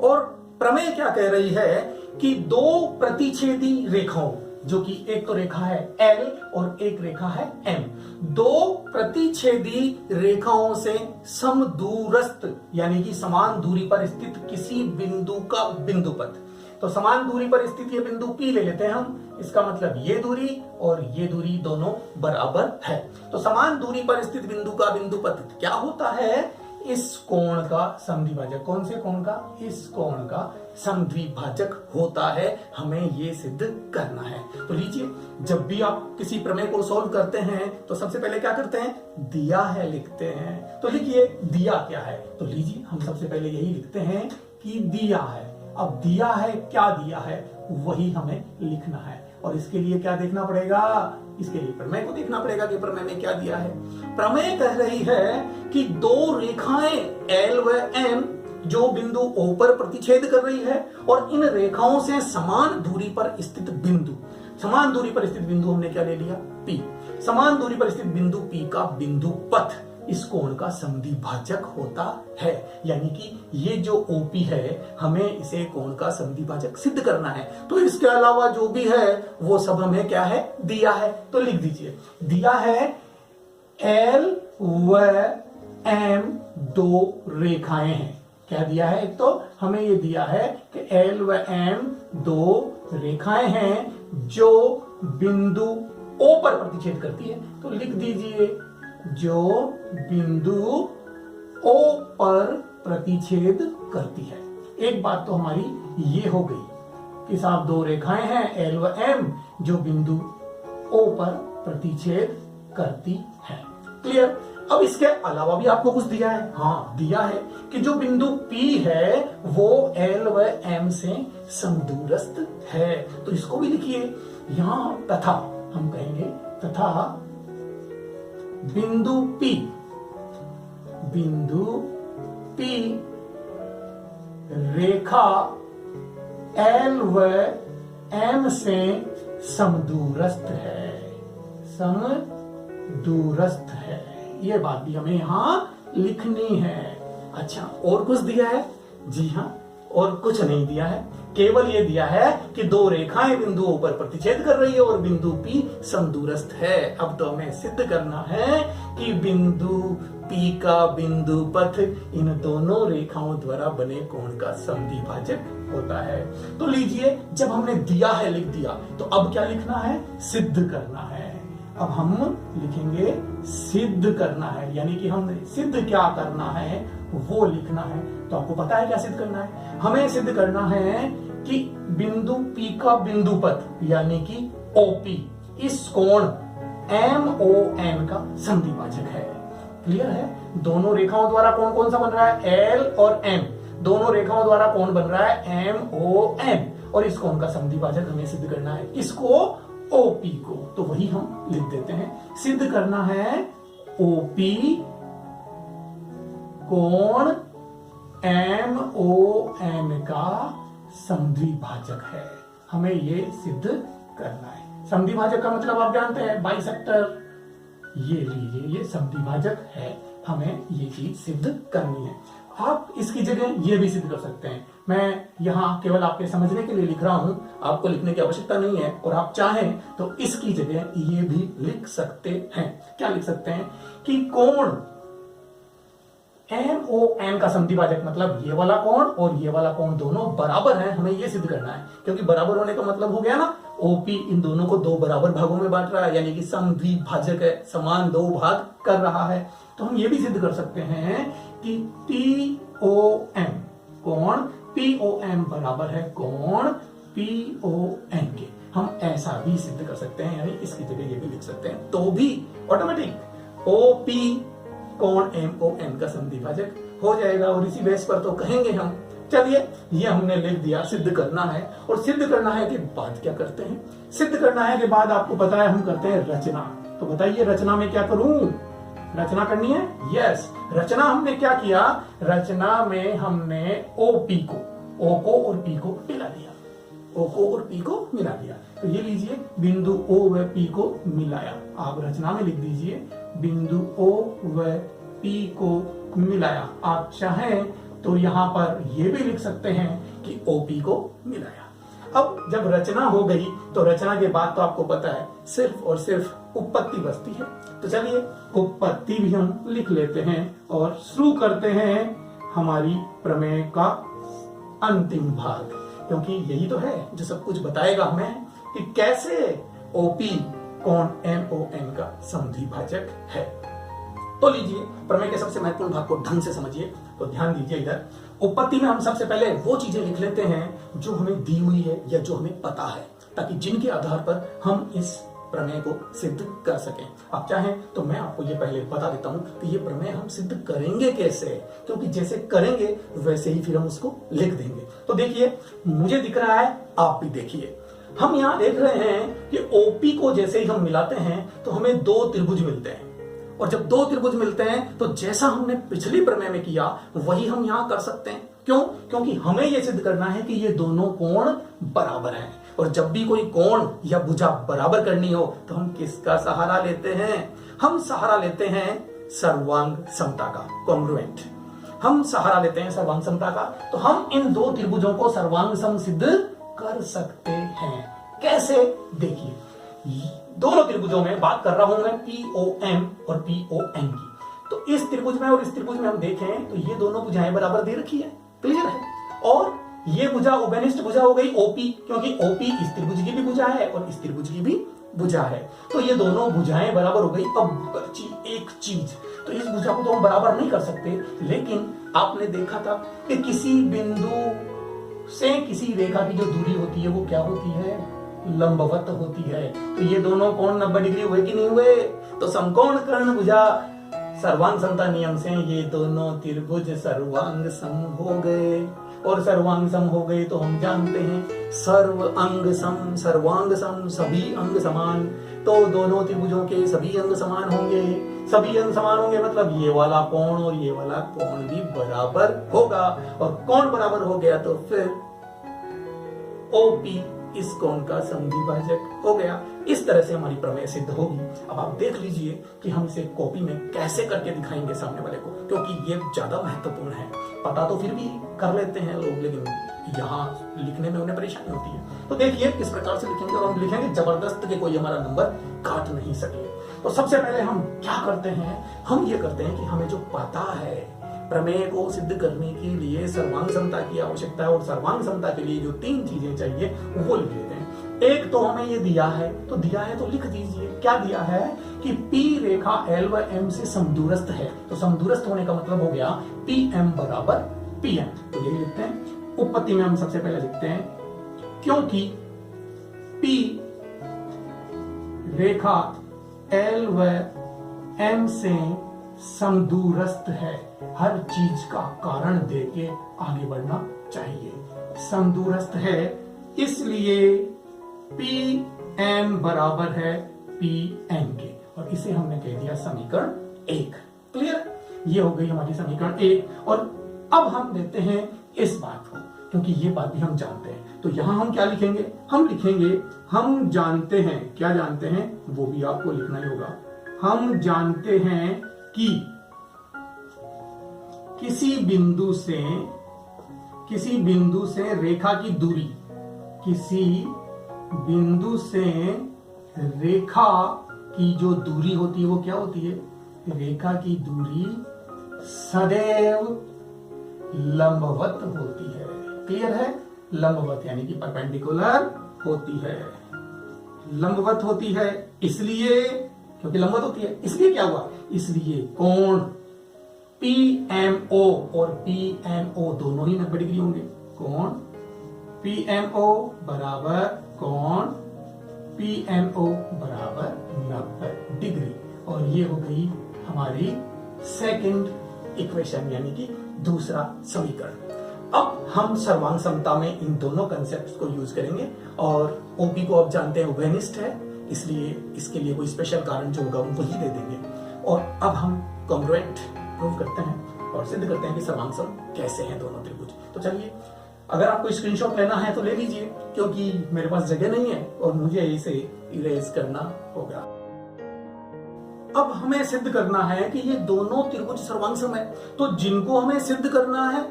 Speaker 1: और प्रमेय क्या कह रही है कि दो प्रतिच्छेदी रेखाओं, जो कि एक तो रेखा है L और एक रेखा है M, दो प्रतिच्छेदी रेखाओं से समदूरस्थ, यानी कि समान दूरी पर स्थित किसी बिंदु का बिंदुपथ। तो समान दूरी पर स्थित ये बिंदु P ले लेते हैं हम। इसका मतलब ये दूरी और ये दूरी दोनों बराबर है। तो समान दूरी पर स्थित बिंदु का बिंदुपथ क्या होता है? इस कोण का समद्विभाजक। कौन से कोण का? इस कोण का समद्विभाजक होता है। हमें ये सिद्ध करना है। तो लीजिए, जब भी आप किसी प्रमेय को सॉल्व करते हैं तो सबसे पहले क्या करते हैं? दिया है लिखते हैं। तो लिखिए, दिया क्या है? तो लीजिए, हम सबसे पहले यही लिखते हैं कि दिया है। अब दिया है, क्या दिया है वही हमें लिखना है। और इसके लिए क्या देखना पड़ेगा? इसके लिए प्रमेय को देखना पड़ेगा कि प्रमेय में क्या दिया है। प्रमेय कह रही है कि दो रेखाएं L व M जो बिंदु O पर प्रतिच्छेद कर रही है, और इन रेखाओं से समान दूरी पर स्थित बिंदु, समान दूरी पर स्थित बिंदु हमने क्या ले लिया? P। समान दूरी पर स्थित बिंदु P का बिंदुपथ इस कोण का समद्विभाजक होता है। यानी कि ये जो OP है, हमें इसे कोण का समद्विभाजक सिद्ध करना है। तो इसके अलावा जो भी है वो सब हमें क्या है? दिया है। तो लिख दीजिए, दिया है L व M दो रेखाएं हैं। क्या दिया है? एक तो हमें ये दिया है कि L व M दो रेखाएं हैं जो बिंदु O पर प्रतिच्छेद करती है। तो लिख दीजिए, जो बिंदु O पर प्रतिच्छेद करती है। एक बात तो हमारी ये हो गई कि साहब दो रेखाएं हैं L व M जो बिंदु O पर प्रतिच्छेद करती है। क्लियर? अब इसके अलावा भी आपको कुछ दिया है। हाँ, दिया है कि जो बिंदु P है वो L व M से समदूरस्थ है। तो इसको भी लिखिए यहां, तथा हम कहेंगे तथा बिंदु P रेखा एल व एम से समदूरस्थ है, समदूरस्थ है। ये बात भी हमें यहां लिखनी है। अच्छा, और कुछ दिया है? जी हाँ, और कुछ नहीं दिया है, केवल ये दिया है कि दो रेखाएं बिंदुओं पर प्रतिच्छेद कर रही है और बिंदु P समदूरस्थ है। अब तो हमें सिद्ध करना है कि बिंदु P का बिंदु पथ इन दोनों रेखाओं द्वारा बने कोण का समद्विभाजक होता है। तो लीजिए, जब हमने दिया है लिख दिया, तो अब क्या लिखना है? सिद्ध करना है। अब हम लिखेंगे सिद्ध करना है, यानी कि हमने सिद्ध क्या करना है वो लिखना है। तो आपको पता है क्या सिद्ध करना है? हमें सिद्ध करना है कि बिंदु P का बिंदु पथ यानी कि OP इस कोण MON का समद्विभाजक है। क्लियर है? दोनों रेखाओं द्वारा कोण कौन सा बन रहा है? L और M, दोनों रेखाओं द्वारा कोण बन रहा है MON, और इस कोण का समद्विभाजक हमें सिद्ध करना है। किसको? OP को। तो वही हम लिख देते हैं। सिद्ध करना है OP कोण MON का समद्विभाजक है। हमें ये सिद्ध करना है। समद्विभाजक का मतलब आप जानते हैं, बाइसेक्टर। ये लीजिए, ये समद्विभाजक है, हमें ये चीज सिद्ध करनी है। आप इसकी जगह ये भी सिद्ध कर सकते हैं। मैं यहाँ केवल आपके समझने के लिए लिख रहा हूं, आपको लिखने की आवश्यकता नहीं है। और आप चाहें तो इसकी जगह ये भी लिख सकते हैं। क्या लिख सकते हैं? कि कोण MON का समद्विभाजक मतलब ये वाला कोण और ये वाला कोण दोनों बराबर है। हमें ये सिद्ध करना है, क्योंकि बराबर होने का मतलब हो गया ना, OP इन दोनों को दो बराबर भागों में बांट रहा है, यानी कि समद्विभाजक है, समान दो भाग कर रहा है। तो हम ये भी सिद्ध कर सकते हैं कि TOM कोण POM बराबर है कोण PON के। हम ऐसा भी सिद्ध कर सकते हैं, यानी इसकी जगह ये भी लिख सकते हैं, तो भी ऑटोमेटिक OP कोण MON का समद्विभाजक हो जाएगा। और इसी बेस पर तो कहेंगे हम। चलिए, ये हमने लिख दिया, सिद्ध करना है। और सिद्ध करना है कि बाद क्या करते हैं? सिद्ध करना है कि बाद आपको पता है हम करते हैं रचना। तो बताइए, रचना में क्या करूं? रचना करनी है? यस। रचना हमने क्या किया? रचना में हमने OP को, O को और P को मिला दिया, O को और P को मिला दिया। तो ये लीजिए, बिंदु O व P को मिलाया। आप रचना में लिख दीजिए, बिंदु O व P को मिलाया। आप चाहें तो यहां पर ये भी लिख सकते हैं कि OP को मिलाया। अब जब रचना हो गई, तो रचना के बाद तो आपको पता है सिर्फ और सिर्फ उत्पत्ति बचती है। तो चलिए, उत्पत्ति भी हम लिख लेते हैं और शुरू करते हैं हमारी प्रमेय का अंतिम भाग, क्योंकि यही तो है जो सब कुछ बताएगा हमें कि कैसे OP कोण MON का समद्विभाजक है। तो लीजिए, प्रमेय के सबसे महत्वपूर्ण भाग को ढंग से समझिए। तो ध्यान दीजिए इधर। उत्पत्ति में हम सबसे पहले वो चीजें लिख लेते हैं जो हमें दी हुई है या जो हमें पता है, ताकि जिनके आधार पर हम इस प्रमेय को सिद्ध कर सकें। आप चाहें तो मैं आपको ये पहले बता देता हूं कि ये प्रमेय हम सिद्ध करेंगे कैसे, क्योंकि जैसे करेंगे वैसे ही फिर हम उसको लिख देंगे। तो देखिए, मुझे दिख रहा है, आप भी देखिए। हम यहाँ देख रहे हैं कि OP को जैसे ही हम मिलाते हैं तो हमें दो त्रिभुज मिलते हैं। और जब दो त्रिभुज मिलते हैं तो जैसा हमने पिछली प्रमेय में किया वही हम यहाँ कर सकते हैं। क्यों? क्योंकि हमें यह सिद्ध करना है कि ये दोनों कोण बराबर हैं। और जब भी कोई कोण या भुजा बराबर करनी हो तो हम किसका सहारा लेते हैं? हम सहारा लेते हैं सर्वांग समता का, कॉन्ग्रुएंट। हम सहारा लेते हैं सर्वांग समता का। तो हम इन दो त्रिभुजों को सर्वांग सम सिद्ध कर सकते हैं। कैसे? देखिए, दोनों त्रिभुजों में बात कर रहा हूं मैं POM और PON की। तो इस त्रिभुज में और इस त्रिभुज में हम देखें तो ये दोनों भुजाएं बराबर दे रखी है। क्लियर है? और ये भुजा उभयनिष्ठ भुजा हो गई OP, क्योंकि OP इस त्रिभुज की भी भुजा है और इस त्रिभुज की भी भुजा है। तो ये दोनों भुजाएं बराबर हो गई। अब बची एक चीज, तो इस भुजा को तो हम बराबर नहीं कर सकते, लेकिन आपने देखा था कि किसी बिंदु से किसी रेखा की जो दूरी होती है वो क्या होती है? लंबवत होती है। तो ये दोनों कोण 90 डिग्री हुए कि नहीं हुए? तो समकोण कर्ण भुजा सर्वांग समता नियम से ये दोनों त्रिभुज सर्वांग सम हो गए। और सर्वांग सम हो गए तो हम जानते हैं सर्व अंग सम, सर्वांग सम, सभी अंग समान। तो दोनों त्रिभुजों के सभी अंग समान होंगे। सभी अंग समान होंगे मतलब ये वाला कोण और ये वाला कोण भी बराबर होगा, और कोण बराबर हो गया तो फिर OP इस कोण का समद्विभाजक हो गया। इस तरह से हमारी प्रमेय सिद्ध होगी। अब आप देख लीजिए कि हम इसे कॉपी में कैसे करके दिखाएंगे सामने वाले को, क्योंकि ये ज्यादा महत्वपूर्ण है। पता तो फिर भी कर लेते हैं लोग, लेकिन यहाँ लिखने में उन्हें परेशानी होती है। तो देखिए किस प्रकार से लिखेंगे, और हम लिखेंगे जबरदस्त के कोई हमारा नंबर काट नहीं सके। तो सबसे पहले हम क्या करते हैं, हम ये करते हैं कि हमें जो पता है प्रमेय को सिद्ध करने के लिए सर्वांग समता की आवश्यकता है, और सर्वांग समता के लिए जो 3 चीजें चाहिए वो लिख लेते हैं। एक तो हमें ये दिया है, तो दिया है तो लिख दीजिए। क्या दिया है कि P रेखा L व M से समदूरस्थ है। तो समदूरस्थ होने का मतलब हो गया PM बराबर PM। तो यही लिखते हैं। उत्पत्ति में हम सबसे पहले लिखते हैं क्योंकि P रेखा L व M से समदूरस्थ है, हर चीज का कारण देके आगे बढ़ना चाहिए। समदूरस्थ है इसलिए PM बराबर है PM के, और इसे हमने कह दिया समीकरण 1। क्लियर? ये हो गई हमारी समीकरण 1। और अब हम देते हैं इस बात को, क्योंकि ये बात भी हम जानते हैं। तो यहां हम क्या लिखेंगे, हम लिखेंगे हम जानते हैं। क्या जानते हैं वो भी आपको लिखना ही होगा। हम जानते हैं कि किसी बिंदु से रेखा की दूरी, किसी बिंदु से रेखा की जो दूरी होती है वो क्या होती है, रेखा की दूरी सदैव लंबवत होती है। क्लियर है? लंबवत यानी कि परपेंडिकुलर होती है। लंबवत होती है इसलिए, क्योंकि लंबवत होती है इसलिए क्या हुआ, इसलिए कोण PMO और PNO दोनों ही 90 डिग्री होंगे। कोण PMO बराबर कोण PNO बराबर 90 डिग्री। और ये हो गई हमारी सेकंड इक्वेशन, यानी कि दूसरा समीकरण। अब हम सर्वांग समता में इन दोनों कंसेप्ट को यूज करेंगे, और OP को आप जानते हैं उभयनिष्ठ है, इसलिए इसके लिए कोई स्पेशल कारण जो होगा उनको ही दे देंगे। और अब हम कॉन्ग्रुएंट प्रूव करते हैं और सिद्ध करते हैं कि सर्वांग सम कैसे हैं दोनों त्रिभुज। तो चलिए, अगर आपको स्क्रीनशॉट लेना है तो ले लीजिए, क्योंकि मेरे पास जगह नहीं है और मुझे इसे इरेज करना होगा। अब हमें सिद्ध करना है कि ये दोनों त्रिभुज सर्वांग सम है। तो जिनको हमें सिद्ध करना है,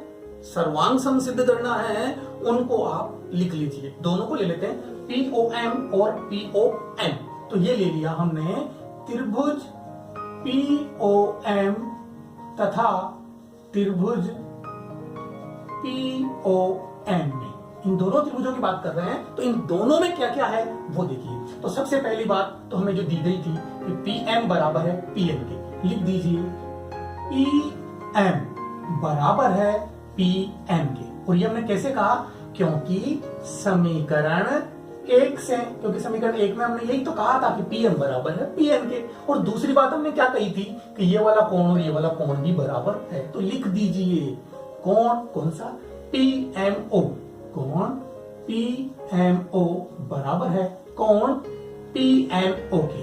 Speaker 1: सर्वांग सम सिद्ध करना है, उनको आप लिख लीजिए। दोनों को ले लेते हैं, POM और PON। तो ये ले लिया हमने त्रिभुज POM तथा त्रिभुज PON में। इन दोनों त्रिभुजों की बात कर रहे हैं, तो इन दोनों में क्या क्या है वो देखिए। तो सबसे पहली बात तो हमें जो दी गई थी कि PM बराबर है PN के, लिख दीजिए PM बराबर है PN के। और ये हमने कैसे कहा, क्योंकि समीकरण 1 से, क्योंकि समीकरण 1 में हमने यही तो कहा था कि PM बराबर है PN के। और दूसरी बात हमने क्या कही थी कि ये वाला कोण और ये वाला कोण भी बराबर है। तो लिख दीजिए कोण कौन सा, PMO। कोण PMO बराबर है कोण PNO के,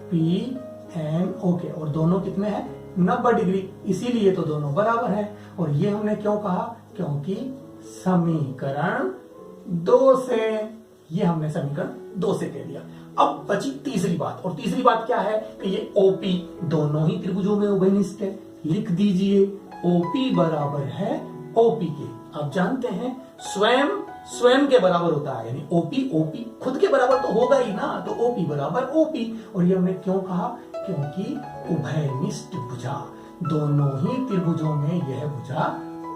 Speaker 1: PNO के। और दोनों कितने हैं, 90 डिग्री, इसीलिए तो दोनों बराबर है। और ये हमने क्यों कहा, क्योंकि समीकरण 2 से, ये हमने समीकरण 2 से कह दिया। अब बची तीसरी बात, और तीसरी बात क्या है कि ये OP दोनों ही त्रिभुजों में उभयनिष्ठ है। लिख दीजिए OP बराबर है OP के। आप जानते हैं स्वयं के बराबर होता है, यानी OP खुद के बराबर तो होगा ही ना, तो OP बराबर OP। और ये हमने क्यों कहा, क्योंकि उभयनिष्ठ भुजा, दोनों ही त्रिभुजों में यह भुजा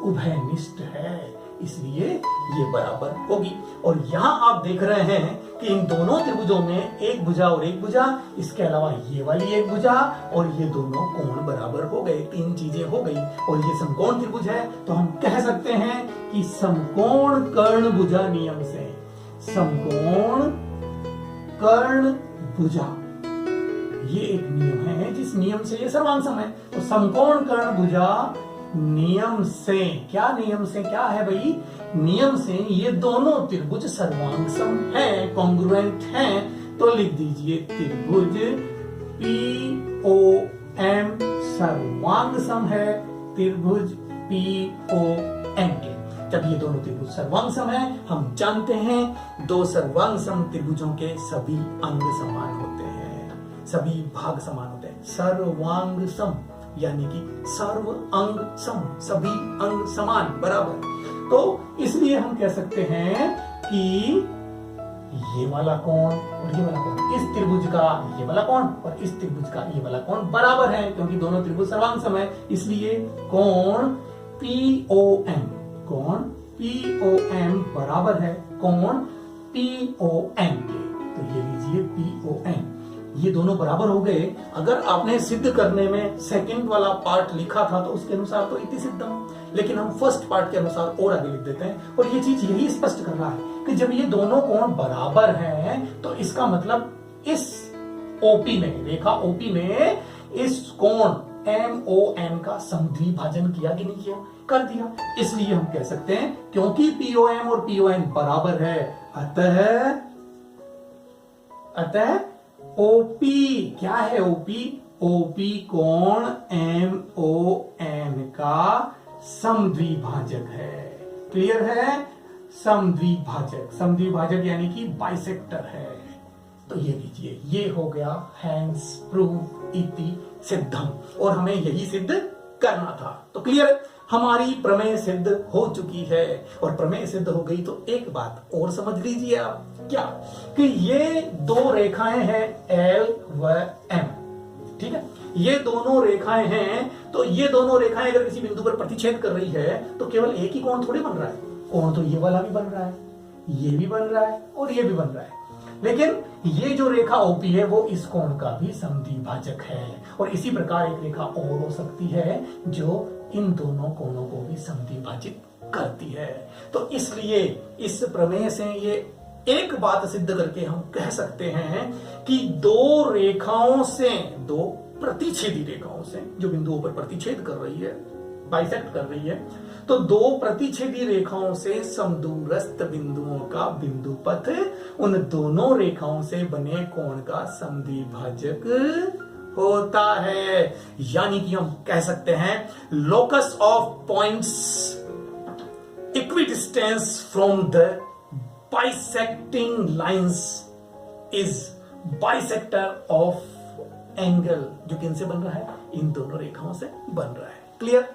Speaker 1: उभयनिष्ठ है, इसलिए ये बराबर होगी। और यहाँ आप देख रहे हैं कि इन दोनों त्रिभुजों में एक भुजा और एक भुजा, इसके अलावा ये वाली एक भुजा, और ये दोनों कोण बराबर हो गए। 3 चीजें हो गई, और ये समकोण त्रिभुज है। तो हम कह सकते हैं कि समकोण कर्ण भुजा नियम से, समकोण कर्ण भुजा, ये एक नियम है जिस नियम से ये सर्वांग सम है। तो समकोण कर्ण भुजा नियम से, क्या नियम से, क्या है भाई, नियम से ये दोनों त्रिभुज सर्वांग सम है, कॉन्ग्रुएंट हैं, तो लिख दीजिए त्रिभुज POM सर्वांग सम है त्रिभुज POM के। जब ये दोनों त्रिभुज सर्वांग सम है, हम जानते हैं दो सर्वांग सम त्रिभुजों के सभी अंग समान होते हैं, सभी भाग समान होते हैं। सर्वांग सम यानी कि सर्व अंग सम, सभी अंग समान बराबर। तो इसलिए हम कह सकते हैं कि ये वाला कोण और ये वाला कोण, इस त्रिभुज का ये वाला कोण और इस त्रिभुज का ये वाला कोण बराबर है, क्योंकि दोनों त्रिभुज सर्वांग सम है। इसलिए कोण POM, कोण POM बराबर है कोण POM के। तो ये लीजिए POM, ये दोनों बराबर हो गए। अगर आपने सिद्ध करने में सेकंड वाला पार्ट लिखा था तो उसके अनुसार तो इति सिद्धम, लेकिन हम फर्स्ट पार्ट के अनुसार और आगे लिख देते हैं। और ये चीज यही स्पष्ट कर रहा है कि जब ये दोनों कोण बराबर हैं तो इसका मतलब इस OP में, रेखा OP में इस कोण MON का समद्विभाजन किया कि नहीं किया, कर दिया। इसलिए हम कह सकते हैं क्योंकि POM और PON बराबर है, अतः OP क्या है, OP कोण MON का समद्विभाजक है। क्लियर है, समद्विभाजक, समद्विभाजक यानी कि बाइसेक्टर है। तो ये लीजिए, ये हो गया हैंस प्रूव इति सिद्धम, और हमें यही सिद्ध करना था। तो क्लियर है, हमारी प्रमेय सिद्ध हो चुकी है। और प्रमेय सिद्ध हो गई तो एक बात और समझ लीजिए आप, क्या कि ये दो रेखाएं हैं L व M, ठीक है, ये दोनों रेखाएं हैं। तो ये दोनों रेखाएं अगर किसी बिंदु पर प्रतिच्छेद कर रही है तो केवल एक ही कोण थोड़ी बन रहा है, कोण तो ये वाला भी बन रहा है, ये भी बन रहा है और ये भी बन रहा है। लेकिन ये जो रेखा OP है वो इस कोण का भी समद्विभाजक है। और इसी प्रकार एक रेखा और हो सकती है जो इन दोनों कोणों को भी समद्विभाजित करती है। तो इसलिए इस प्रमेय से ये एक बात सिद्ध करके हम कह सकते हैं कि दो रेखाओं से, दो प्रतिच्छेदी रेखाओं से जो बिंदुओं पर प्रतिच्छेद कर रही है, बाइसेक्ट कर रही है, तो दो प्रतिच्छेदी रेखाओं से समदूरस्थ बिंदुओं का बिंदु पथ उन दोनों रेखाओं से बने कोण का समद्विभाजक होता है। यानी कि हम कह सकते हैं locus of points equidistance from the bisecting lines is bisector of angle, जो किनसे बन रहा है, इन दोनों रेखाओं से बन रहा है। क्लियर?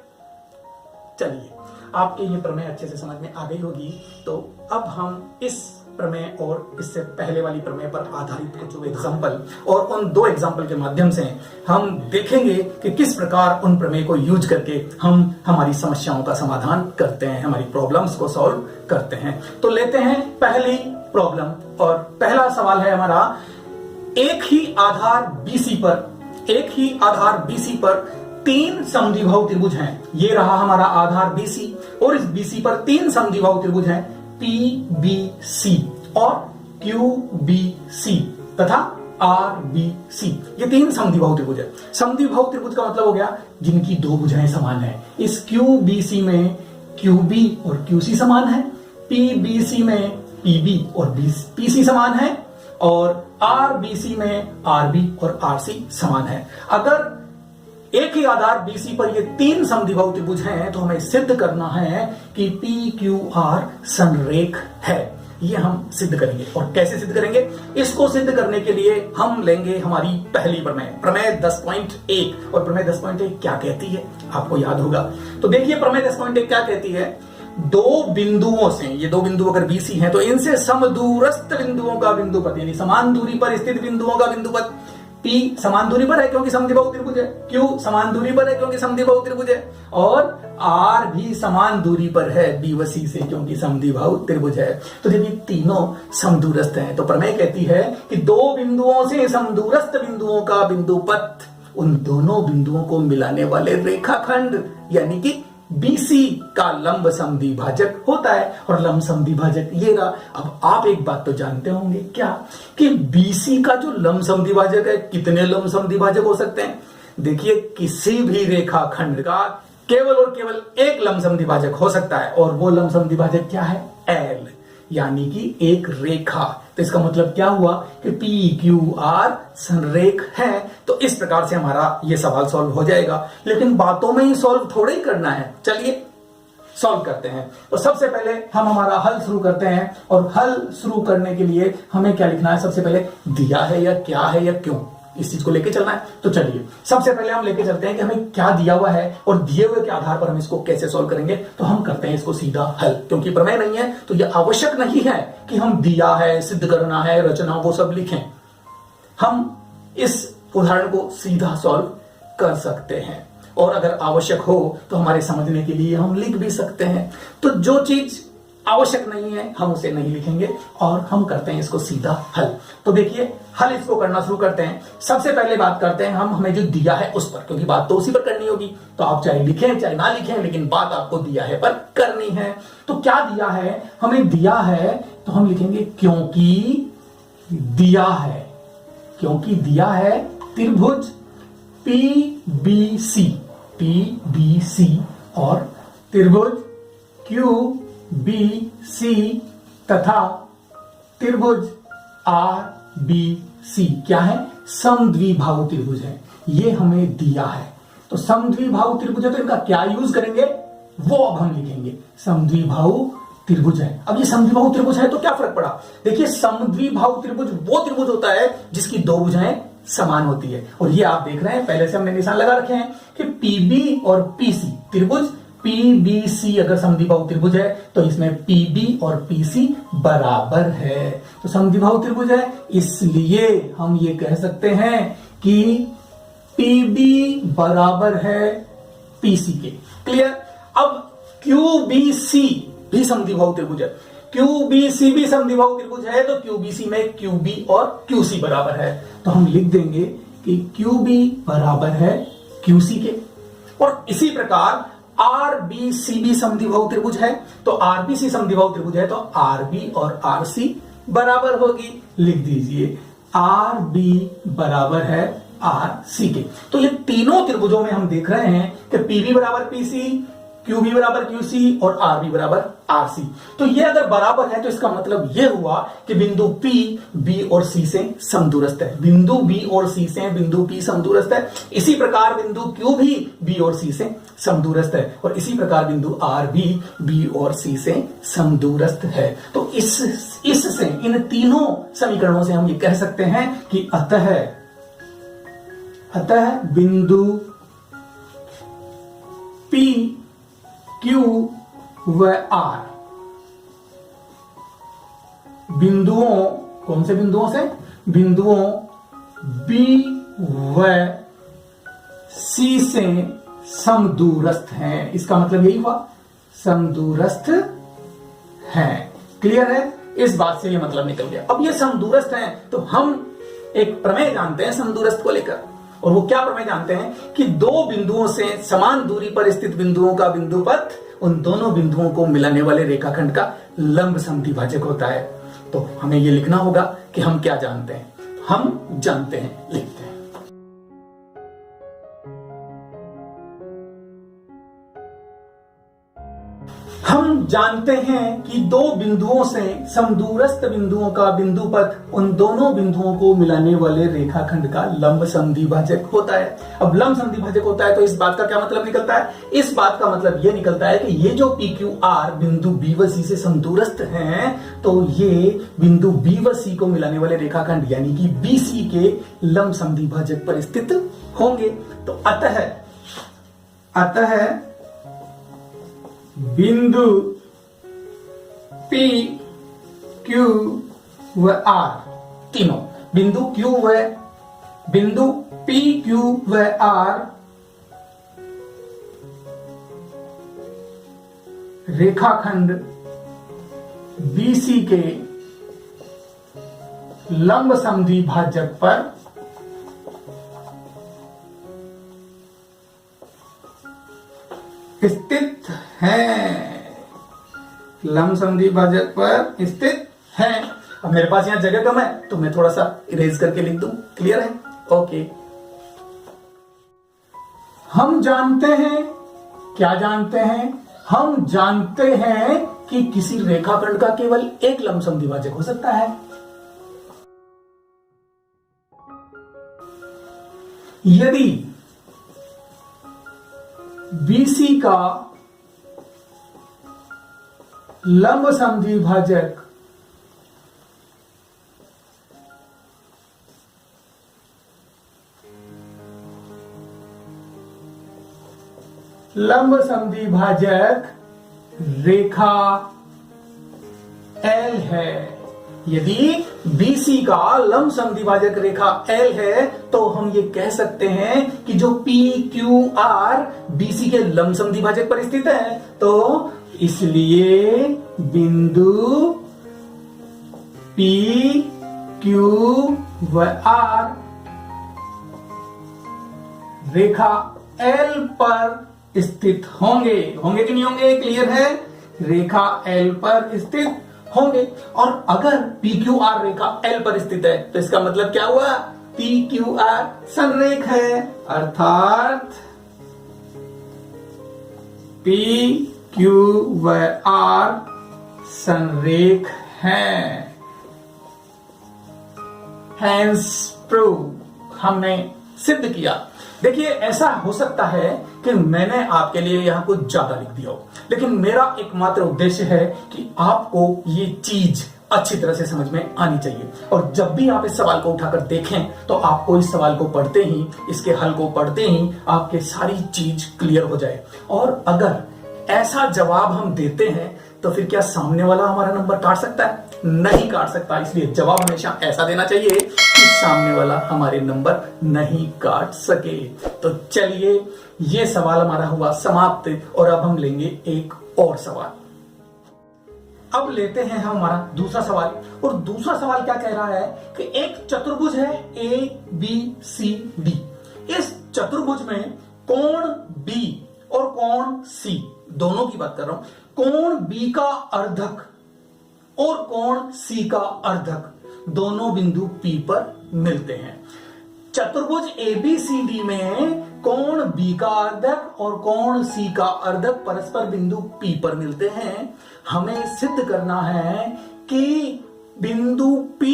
Speaker 1: चलिए, आपके ये प्रमेय अच्छे से समझ में आ गई होगी। तो अब हम इस प्रमेय और इससे पहले वाली प्रमेय पर आधारित कुछ एग्जाम्पल और उन दो एग्जाम्पल के माध्यम से हम देखेंगे कि किस प्रकार उन प्रमेय को यूज करके हम हमारी समस्याओं का समाधान करते हैं, हमारी प्रॉब्लम्स को सॉल्व करते हैं। तो लेते हैं पहली प्रॉब्लम, और पहला सवाल है हमारा, एक ही आधार BC पर तीन समद्विबाहु त्रिभुज हैं। ये रहा हमारा आधार BC और इस BC पर तीन समद्विबाहु त्रिभुज हैं, PBC और QBC तथा RBC। ये तीन समद्विबाहु त्रिभुज है। समद्विबाहु त्रिभुज का मतलब हो गया जिनकी दो भुजाएं समान है। इस QBC में QB और QC समान है, PBC में PB और PC समान है, और RBC में RB और RC समान है। अगर एक ही आधार BC पर ये तीन समद्विबाहु त्रिभुज हैं तो हमें सिद्ध करना है कि PQR संरेख है। ये हम सिद्ध करेंगे। और कैसे सिद्ध करेंगे? इसको सिद्ध करने के लिए हम लेंगे हमारी पहली प्रमेय 10.1। और प्रमेय 10.1 क्या कहती है आपको याद होगा। तो देखिए प्रमेय 10.1 क्या कहती है, दो बिंदुओं से, ये दो बिंदु अगर BC हैं तो इनसे समदूरस्थ बिंदुओं का बिंदुपथ, यानी समान दूरी पर स्थित बिंदुओं का बिंदुपथ, P समान दूरी पर है क्योंकि समद्विबाहु त्रिभुज है, Q समान दूरी पर है क्योंकि समद्विबाहु त्रिभुज है, और R भी समान दूरी पर है B व C से क्योंकि समद्विबाहु त्रिभुज है। तो जब ये तीनों समदूरस्थ हैं तो प्रमेय कहती है कि दो बिंदुओं से समदूरस्थ बिंदुओं का बिंदुपथ उन दोनों बिंदुओं को मिलाने वाले रेखाखंड यानी कि BC का लंब समद्विभाजक होता है। और लंब समद्विभाजक ये रहा। अब आप एक बात तो जानते होंगे, क्या कि BC का जो लंब समद्विभाजक है, कितने लंब समद्विभाजक हो सकते हैं? देखिए किसी भी रेखाखंड का केवल और केवल एक लमसम द्विभाजक हो सकता है, और वो लमसम द्विभाजक क्या है? एल, यानी कि एक रेखा। तो इसका मतलब क्या हुआ कि पी क्यू आर संरेख है। तो इस प्रकार से हमारा ये सवाल सॉल्व हो जाएगा, लेकिन बातों में ही सॉल्व थोड़े ही करना है। चलिए सॉल्व करते हैं। तो सबसे पहले हम हमारा हल शुरू करते हैं, और हल शुरू करने के लिए हमें क्या लिखना है? सबसे पहले दिया है या क्या है या क्यों, इस चीज को लेके चलना है। तो चलिए सबसे पहले हम लेके चलते हैं कि हमें क्या दिया हुआ है और दिए हुए के आधार पर हम इसको कैसे सॉल्व करेंगे। तो हम करते हैं इसको सीधा हल, क्योंकि प्रमेय नहीं है तो यह आवश्यक नहीं है कि हम दिया है, सिद्ध करना है, रचना वो सब लिखें। हम इस उदाहरण को सीधा सॉल्व कर सकते हैं, और अगर आवश्यक हो तो हमारे समझने के लिए हम लिख भी सकते हैं। तो जो चीज आवश्यक नहीं है हम उसे नहीं लिखेंगे, और हम करते हैं इसको सीधा हल। तो देखिए हल इसको करना शुरू करते हैं। सबसे पहले बात करते हैं हम हमें जो दिया है उस पर, क्योंकि बात तो उसी पर करनी होगी। तो आप चाहे लिखें चाहे ना लिखें, लेकिन बात आपको दिया है पर करनी है। तो क्या दिया है? हमें दिया है तो हम लिखेंगे क्योंकि दिया है। क्योंकि दिया है त्रिभुज PBC और त्रिभुज QBC तथा त्रिभुज RBC क्या है? समद्विबाहु त्रिभुज है। ये हमें दिया है। तो समद्विबाहु त्रिभुज है तो इनका क्या यूज करेंगे वो अब हम लिखेंगे। समद्विबाहु त्रिभुज है। अब ये समद्विबाहु त्रिभुज है तो क्या फर्क पड़ा? देखिए समद्विबाहु त्रिभुज वो त्रिभुज होता है जिसकी दो भुजाएं समान होती है, और ये आप देख रहे हैं पहले से हमने निशान लगा रखे हैं कि PB और PC त्रिभुज PBC अगर समद्विबाहु त्रिभुज है तो इसमें PB और PC बराबर है। तो समद्विबाहु त्रिभुज है इसलिए हम ये कह सकते हैं कि PB बराबर है PC के। क्लियर? अब QBC भी समद्विबाहु त्रिभुज है। QBC भी समद्विबाहु त्रिभुज है, तो QBC में QB और QC बराबर है। तो हम लिख देंगे कि QB बराबर है QC के। और इसी प्रकार RBC भी समद्विबाहु त्रिभुज है। तो RBC समद्विबाहु त्रिभुज है तो RB और RC बराबर होगी। लिख दीजिए RB बराबर है RC के। तो ये तीनों त्रिभुजों में हम देख रहे हैं कि PB बराबर PC, QB बराबर QC और RB बराबर RC। तो ये अगर बराबर है तो इसका मतलब ये हुआ कि बिंदु P B और C से समदूरस्थ है। बिंदु B और C से बिंदु P समदूरस्थ है। इसी प्रकार बिंदु Q भी B और C से समदूरस्थ है, और इसी प्रकार बिंदु R भी B और C से समदूरस्थ है। तो इससे इन तीनों समीकरणों से हम ये कह सकते हैं कि अतः बिंदु P Q व R बिंदुओं, कौन से बिंदुओं से? बिंदुओं B व C से समदूरस्थ हैं। इसका मतलब यही हुआ समदूरस्थ हैं। क्लियर है? इस बात से ये मतलब निकल गया। अब ये समदूरस्थ हैं तो हम एक प्रमेय जानते हैं समदूरस्थ को लेकर, और वो क्या प्रमेय जानते हैं कि दो बिंदुओं से समान दूरी पर स्थित बिंदुओं का बिंदुपथ उन दोनों बिंदुओं को मिलाने वाले रेखाखंड का लंब समद्विभाजक होता है। तो हमें ये लिखना होगा कि हम क्या जानते हैं। हम जानते हैं, लिखते हैं। हम जानते हैं कि दो बिंदुओं से समदूरस्थ बिंदुओं का बिंदुपथ उन दोनों बिंदुओं को मिलाने वाले रेखाखंड का लंब समद्विभाजक होता है। अब लंब समद्विभाजक होता है तो इस बात का क्या मतलब निकलता है? इस बात का मतलब यह निकलता है कि ये जो PQR बिंदु B व C से समदूरस्थ हैं, तो ये बिंदु B व C को मिलाने वाले रेखाखंड यानी कि BC के लंब समद्विभाजक पर स्थित होंगे। तो अतः बिंदु P, Q व R तीनों बिंदु P, Q व R रेखाखंड BC के लंब समद्विभाजक पर स्थित हैं। लंब समद्विभाजक पर स्थित हैं। अब मेरे पास यहां जगह कम है तो मैं थोड़ा सा इरेज करके लिख दूं। क्लियर है? ओके। हम जानते हैं क्या जानते हैं? हम जानते हैं कि किसी रेखाखंड का केवल एक लंबसम द्विभाजक हो सकता है। यदि BC का लंबसम द्विभाजक रेखा L है, यदि BC का लंबसम द्विभाजक रेखा L है तो हम ये कह सकते हैं कि जो PQR BC के लंबसम द्विभाजक पर स्थित है, तो इसलिए बिंदु PQ व R रेखा L पर स्थित होंगे कि नहीं होंगे? क्लियर है, रेखा L पर स्थित होंगे। और अगर PQR रेखा L पर स्थित है तो इसका मतलब क्या हुआ? PQR संरेख है, अर्थात PQ व R संरेख हैं। हैंस प्रूव, हमने सिद्ध किया। देखिए, ऐसा हो सकता है कि मैंने आपके लिए यहां कुछ ज्यादा लिख दिया हो, लेकिन मेरा एकमात्र उद्देश्य है कि आपको ये चीज अच्छी तरह से समझ में आनी चाहिए। और जब भी आप इस सवाल को उठाकर देखें तो आपको इस सवाल को पढ़ते ही, इसके हल को पढ़ते ही आपके सारी चीज क्लियर हो जाए। और अगर ऐसा जवाब हम देते हैं तो फिर क्या सामने वाला हमारा नंबर काट सकता है? नहीं काट सकता। इसलिए जवाब हमेशा ऐसा देना चाहिए कि सामने वाला हमारे नंबर नहीं काट सके। तो चलिए, ये सवाल हमारा हुआ समाप्त और अब हम लेंगे एक और सवाल। अब लेते हैं हम हमारा दूसरा सवाल। और दूसरा सवाल क्या कह रहा है कि एक चतुर्भुज है ABCD। इस चतुर्भुज में कोण B और कोण C, दोनों की बात कर रहा हूं, कोण B का अर्धक और कोण C का अर्धक दोनों बिंदु P पर मिलते हैं। चतुर्भुज ABCD में कोण B का अर्धक और कोण C का अर्धक परस्पर बिंदु P पर मिलते हैं। हमें सिद्ध करना है कि बिंदु P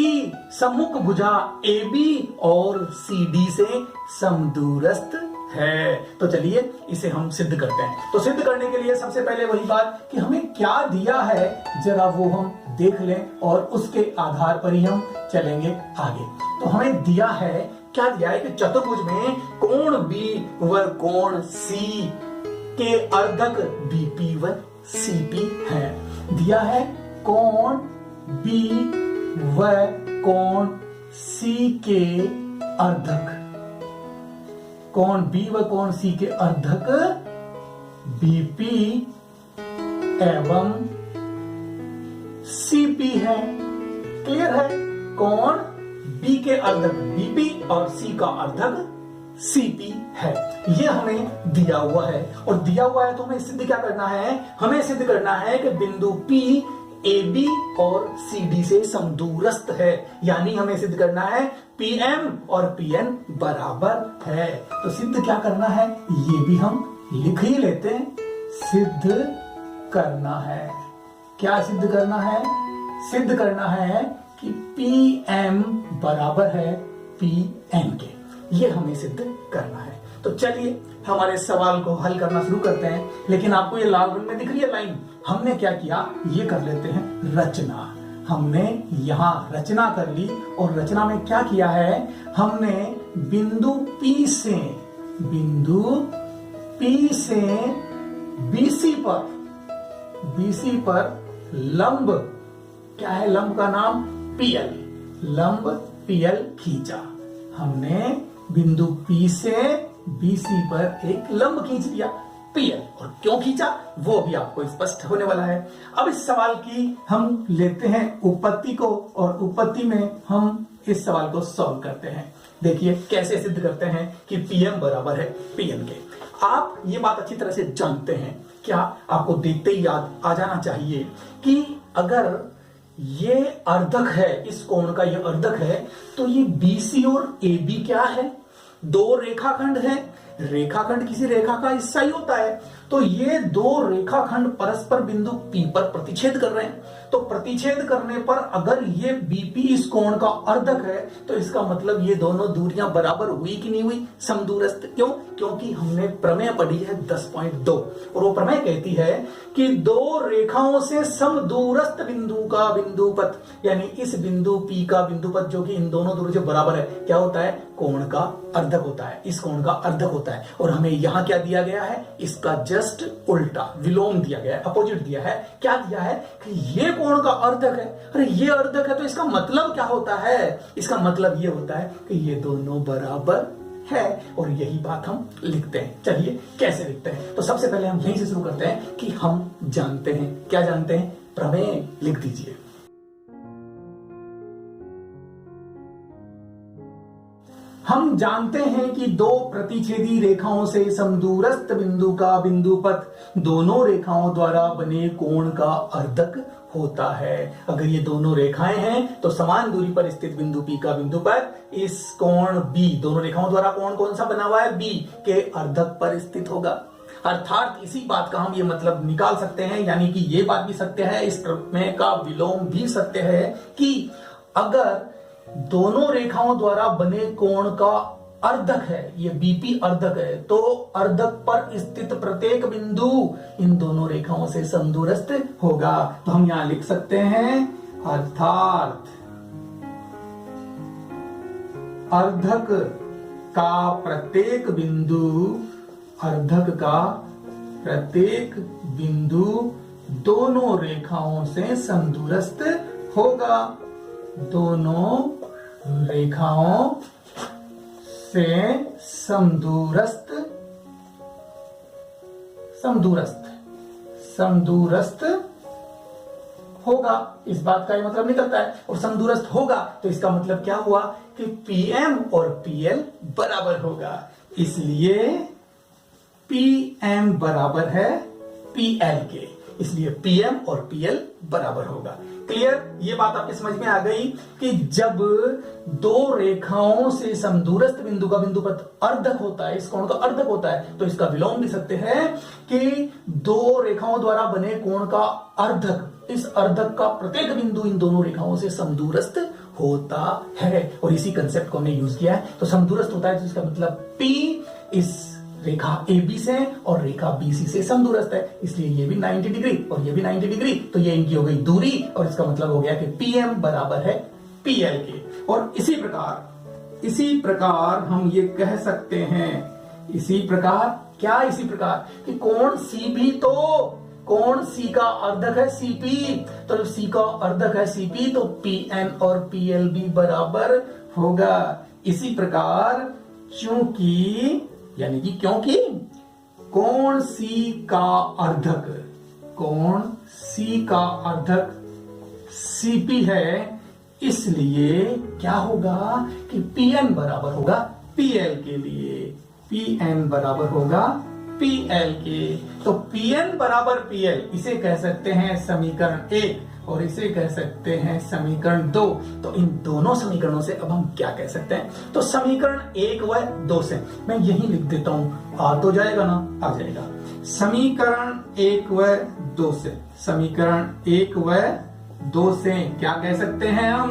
Speaker 1: सम्मुख भुजा AB और CD से समदूरस्थ है। तो चलिए इसे हम सिद्ध करते हैं। तो सिद्ध करने के लिए सबसे पहले वही बात कि हमें क्या दिया है जरा वो हम देख लें और उसके आधार पर ही हम चलेंगे आगे। तो हमें दिया है, क्या दिया है कि चतुर्भुज में कोण B व कोण C के अर्धक BP व CP है। दिया है कोण B व कोण C के अर्धक, कोण B व कोण C के अर्धक BP एवं CP है। क्लियर है? कोण B के अर्धक BP और C का अर्धक CP है। ये हमें दिया हुआ है और दिया हुआ है तो हमें सिद्ध क्या करना है? हमें सिद्ध करना है कि बिंदु P AB और CD से समदूरस्थ है, यानी हमें सिद्ध करना है PM और PN बराबर है। तो सिद्ध क्या करना है ये भी हम लिख ही लेते हैं। सिद्ध करना है, क्या सिद्ध करना है? सिद्ध करना है कि PM बराबर है PN के, ये हमें सिद्ध करना है। तो चलिए हमारे सवाल को हल करना शुरू करते हैं। लेकिन आपको ये लाल रंग में दिख रही है लाइन, हमने क्या किया, ये कर लेते हैं रचना। हमने यहां रचना कर ली और रचना में क्या किया है, हमने बिंदु P से BC पर लंब, क्या है लंब का नाम? PL, लंब PL खींचा। हमने बिंदु P से BC पर एक लंब खींच लिया PL, और क्यों खींचा वो भी आपको स्पष्ट होने वाला है। अब इस सवाल की हम लेते हैं उपपत्ति को और उपपत्ति में हम इस सवाल को सॉल्व करते हैं। देखिए कैसे सिद्ध करते हैं कि PM बराबर है PN के। आप ये बात अच्छी तरह से जानते हैं, क्या आपको देखते ही याद आ जाना चाहिए कि अगर ये अर्धक है, इस कोण का ये अर्धक है, तो ये BC और AB क्या है? दो रेखाखंड है। रेखाखंड किसी रेखा का हिस्सा ही होता है। तो ये दो रेखाखंड परस्पर बिंदु P पर प्रतिच्छेद कर रहे हैं। तो प्रतिच्छेद करने पर अगर ये BP इस कोण का अर्धक है तो इसका मतलब ये दोनों दूरियां बराबर हुई कि नहीं हुई, समदूरस्थ। क्यों? क्योंकि हमने प्रमेय पढ़ी है 10.2 और वो प्रमेय कहती है कि दो रेखाओं से समदूरस्थ बिंदु का बिंदुपथ, यानी इस बिंदु P का बिंदुपथ जो कि इन दोनों दूरी जो बराबर है, क्या होता है? कोण का अर्धक होता है, इस कोण का अर्धक होता है। और हमें यहां क्या दिया गया है? इसका जस्ट उल्टा विलोम दिया गया है, अपोजिट दिया है। क्या दिया है? कि ये कोण का अर्धक है। अरे ये अर्धक है तो इसका मतलब क्या होता है? इसका मतलब ये होता है कि ये दोनों बराबर है। और यही बात हम लिखते हैं। चलिए कैसे लिखते हैं? तो सबसे पहले हम यहीं से शुरू करते हैं कि हम जानते हैं, क्या जानते हैं? प्रमेय लिख दीजिए। हम जानते हैं कि दो प्रतिच्छेदी रेखाओं से समदूरस्थ बिंदु का बिंदुपथ दोनों रेखाओं द्वारा बने कोण का अर्धक होता है। अगर ये दोनों रेखाएं हैं तो समान दूरी पर स्थित बिंदु P का बिंदुपथ इस कोण B, दोनों रेखाओं द्वारा कोण कौन सा बना हुआ है? B के अर्धक पर स्थित होगा। अर्थात इसी बात का हम ये मतलब निकाल सकते हैं, यानी कि ये बात भी सत्य है, इस प्रमेय का विलोम भी सत्य है कि अगर दोनों रेखाओं द्वारा बने कोण का अर्धक है, ये BP अर्धक है, तो अर्धक पर स्थित प्रत्येक बिंदु इन दोनों रेखाओं से समदूरस्थ होगा। तो हम यहां लिख सकते हैं अर्थात अर्धक का प्रत्येक बिंदु, अर्धक का प्रत्येक बिंदु दोनों रेखाओं से समदूरस्थ होगा। दोनों रेखाओं से समदूरस्थ, समदूरस्थ, समदूरस्थ होगा। इस बात का ये मतलब निकलता है। और समदूरस्थ होगा तो इसका मतलब क्या हुआ? कि PM और PL बराबर होगा। इसलिए PM बराबर है PL के, इसलिए PM और PL बराबर होगा। क्लियर? ये बात आपकी समझ में आ गई कि जब दो रेखाओं से समदूरस्थ बिंदु का बिंदुपथ अर्धक होता है, इस कोण का अर्धक होता है, तो इसका विलोम भी सकते हैं कि दो रेखाओं द्वारा बने कोण का अर्धक, इस अर्धक का प्रत्येक बिंदु इन दोनों रेखाओं से समदूरस्थ होता है। और इसी कंसेप्ट को हमने यूज किया है। तो समदूरस्थ होता है तो इसका मतलब P इस रेखा AB से और रेखा BC से समदूरस्थ है, इसलिए ये भी 90 डिग्री और ये भी 90 डिग्री, तो ये इनकी हो गई दूरी और इसका मतलब हो गया कि PM बराबर है PL के। और इसी प्रकार हम ये कह सकते हैं, इसी प्रकार क्या? इसी प्रकार कि कोण C भी, तो कोण C का अर्धक है CP, तो जब C का अर्धक है CP तो PN और PL भी बराबर होगा। इसी प्रकार चूंकि, यानी कि क्योंकि कोण C का अर्धक, कोण C का अर्धक CP है, इसलिए क्या होगा कि PN बराबर होगा PL के लिए, PN बराबर होगा PL के। तो PN बराबर PL इसे कह सकते हैं समीकरण 1 और इसे कह सकते हैं समीकरण 2। तो इन दोनों समीकरणों से अब हम क्या कह सकते हैं? तो समीकरण 1 व 2 से मैं यही लिख देता हूं, आ तो जाएगा ना? आ जाएगा। समीकरण 1 व 2 से, समीकरण 1 व 2 से क्या कह सकते हैं हम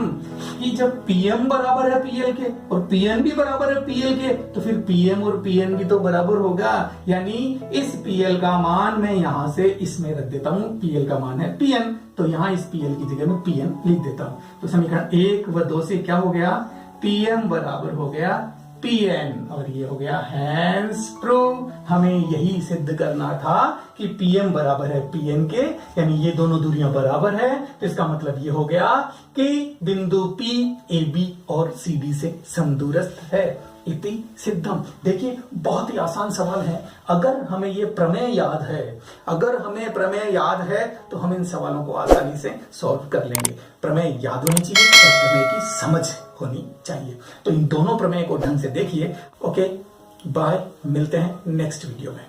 Speaker 1: कि जब PM बराबर है PL के और PN भी बराबर है PL के, तो फिर PM और PN भी तो बराबर होगा। यानी इस PL का मान मैं यहां से इसमें रख देता हूं, PL का मान है PN, तो यहां इस PL की जगह में PN लिख देता हूं। तो समीकरण 1 व 2 से क्या हो गया? PM बराबर हो गया PN और ये हो गया हैंस प्रूव। हमें यही सिद्ध करना था कि PM बराबर है PN के, यानी ये दोनों दूरियां बराबर है। तो इसका मतलब ये हो गया कि बिंदु P AB और CD से समदूरस्थ है। इति सिद्धम। देखिए बहुत ही आसान सवाल है। अगर हमें ये प्रमेय याद है, अगर हमें प्रमेय याद है तो हम इन सवालों को आसानी से सॉल्व कर लेंगे। प्रमेय याद होनी चाहिए और प्रमेय की समझ होनी चाहिए। तो इन दोनों प्रमेय को ढंग से देखिए। ओके बाय, मिलते हैं नेक्स्ट वीडियो में।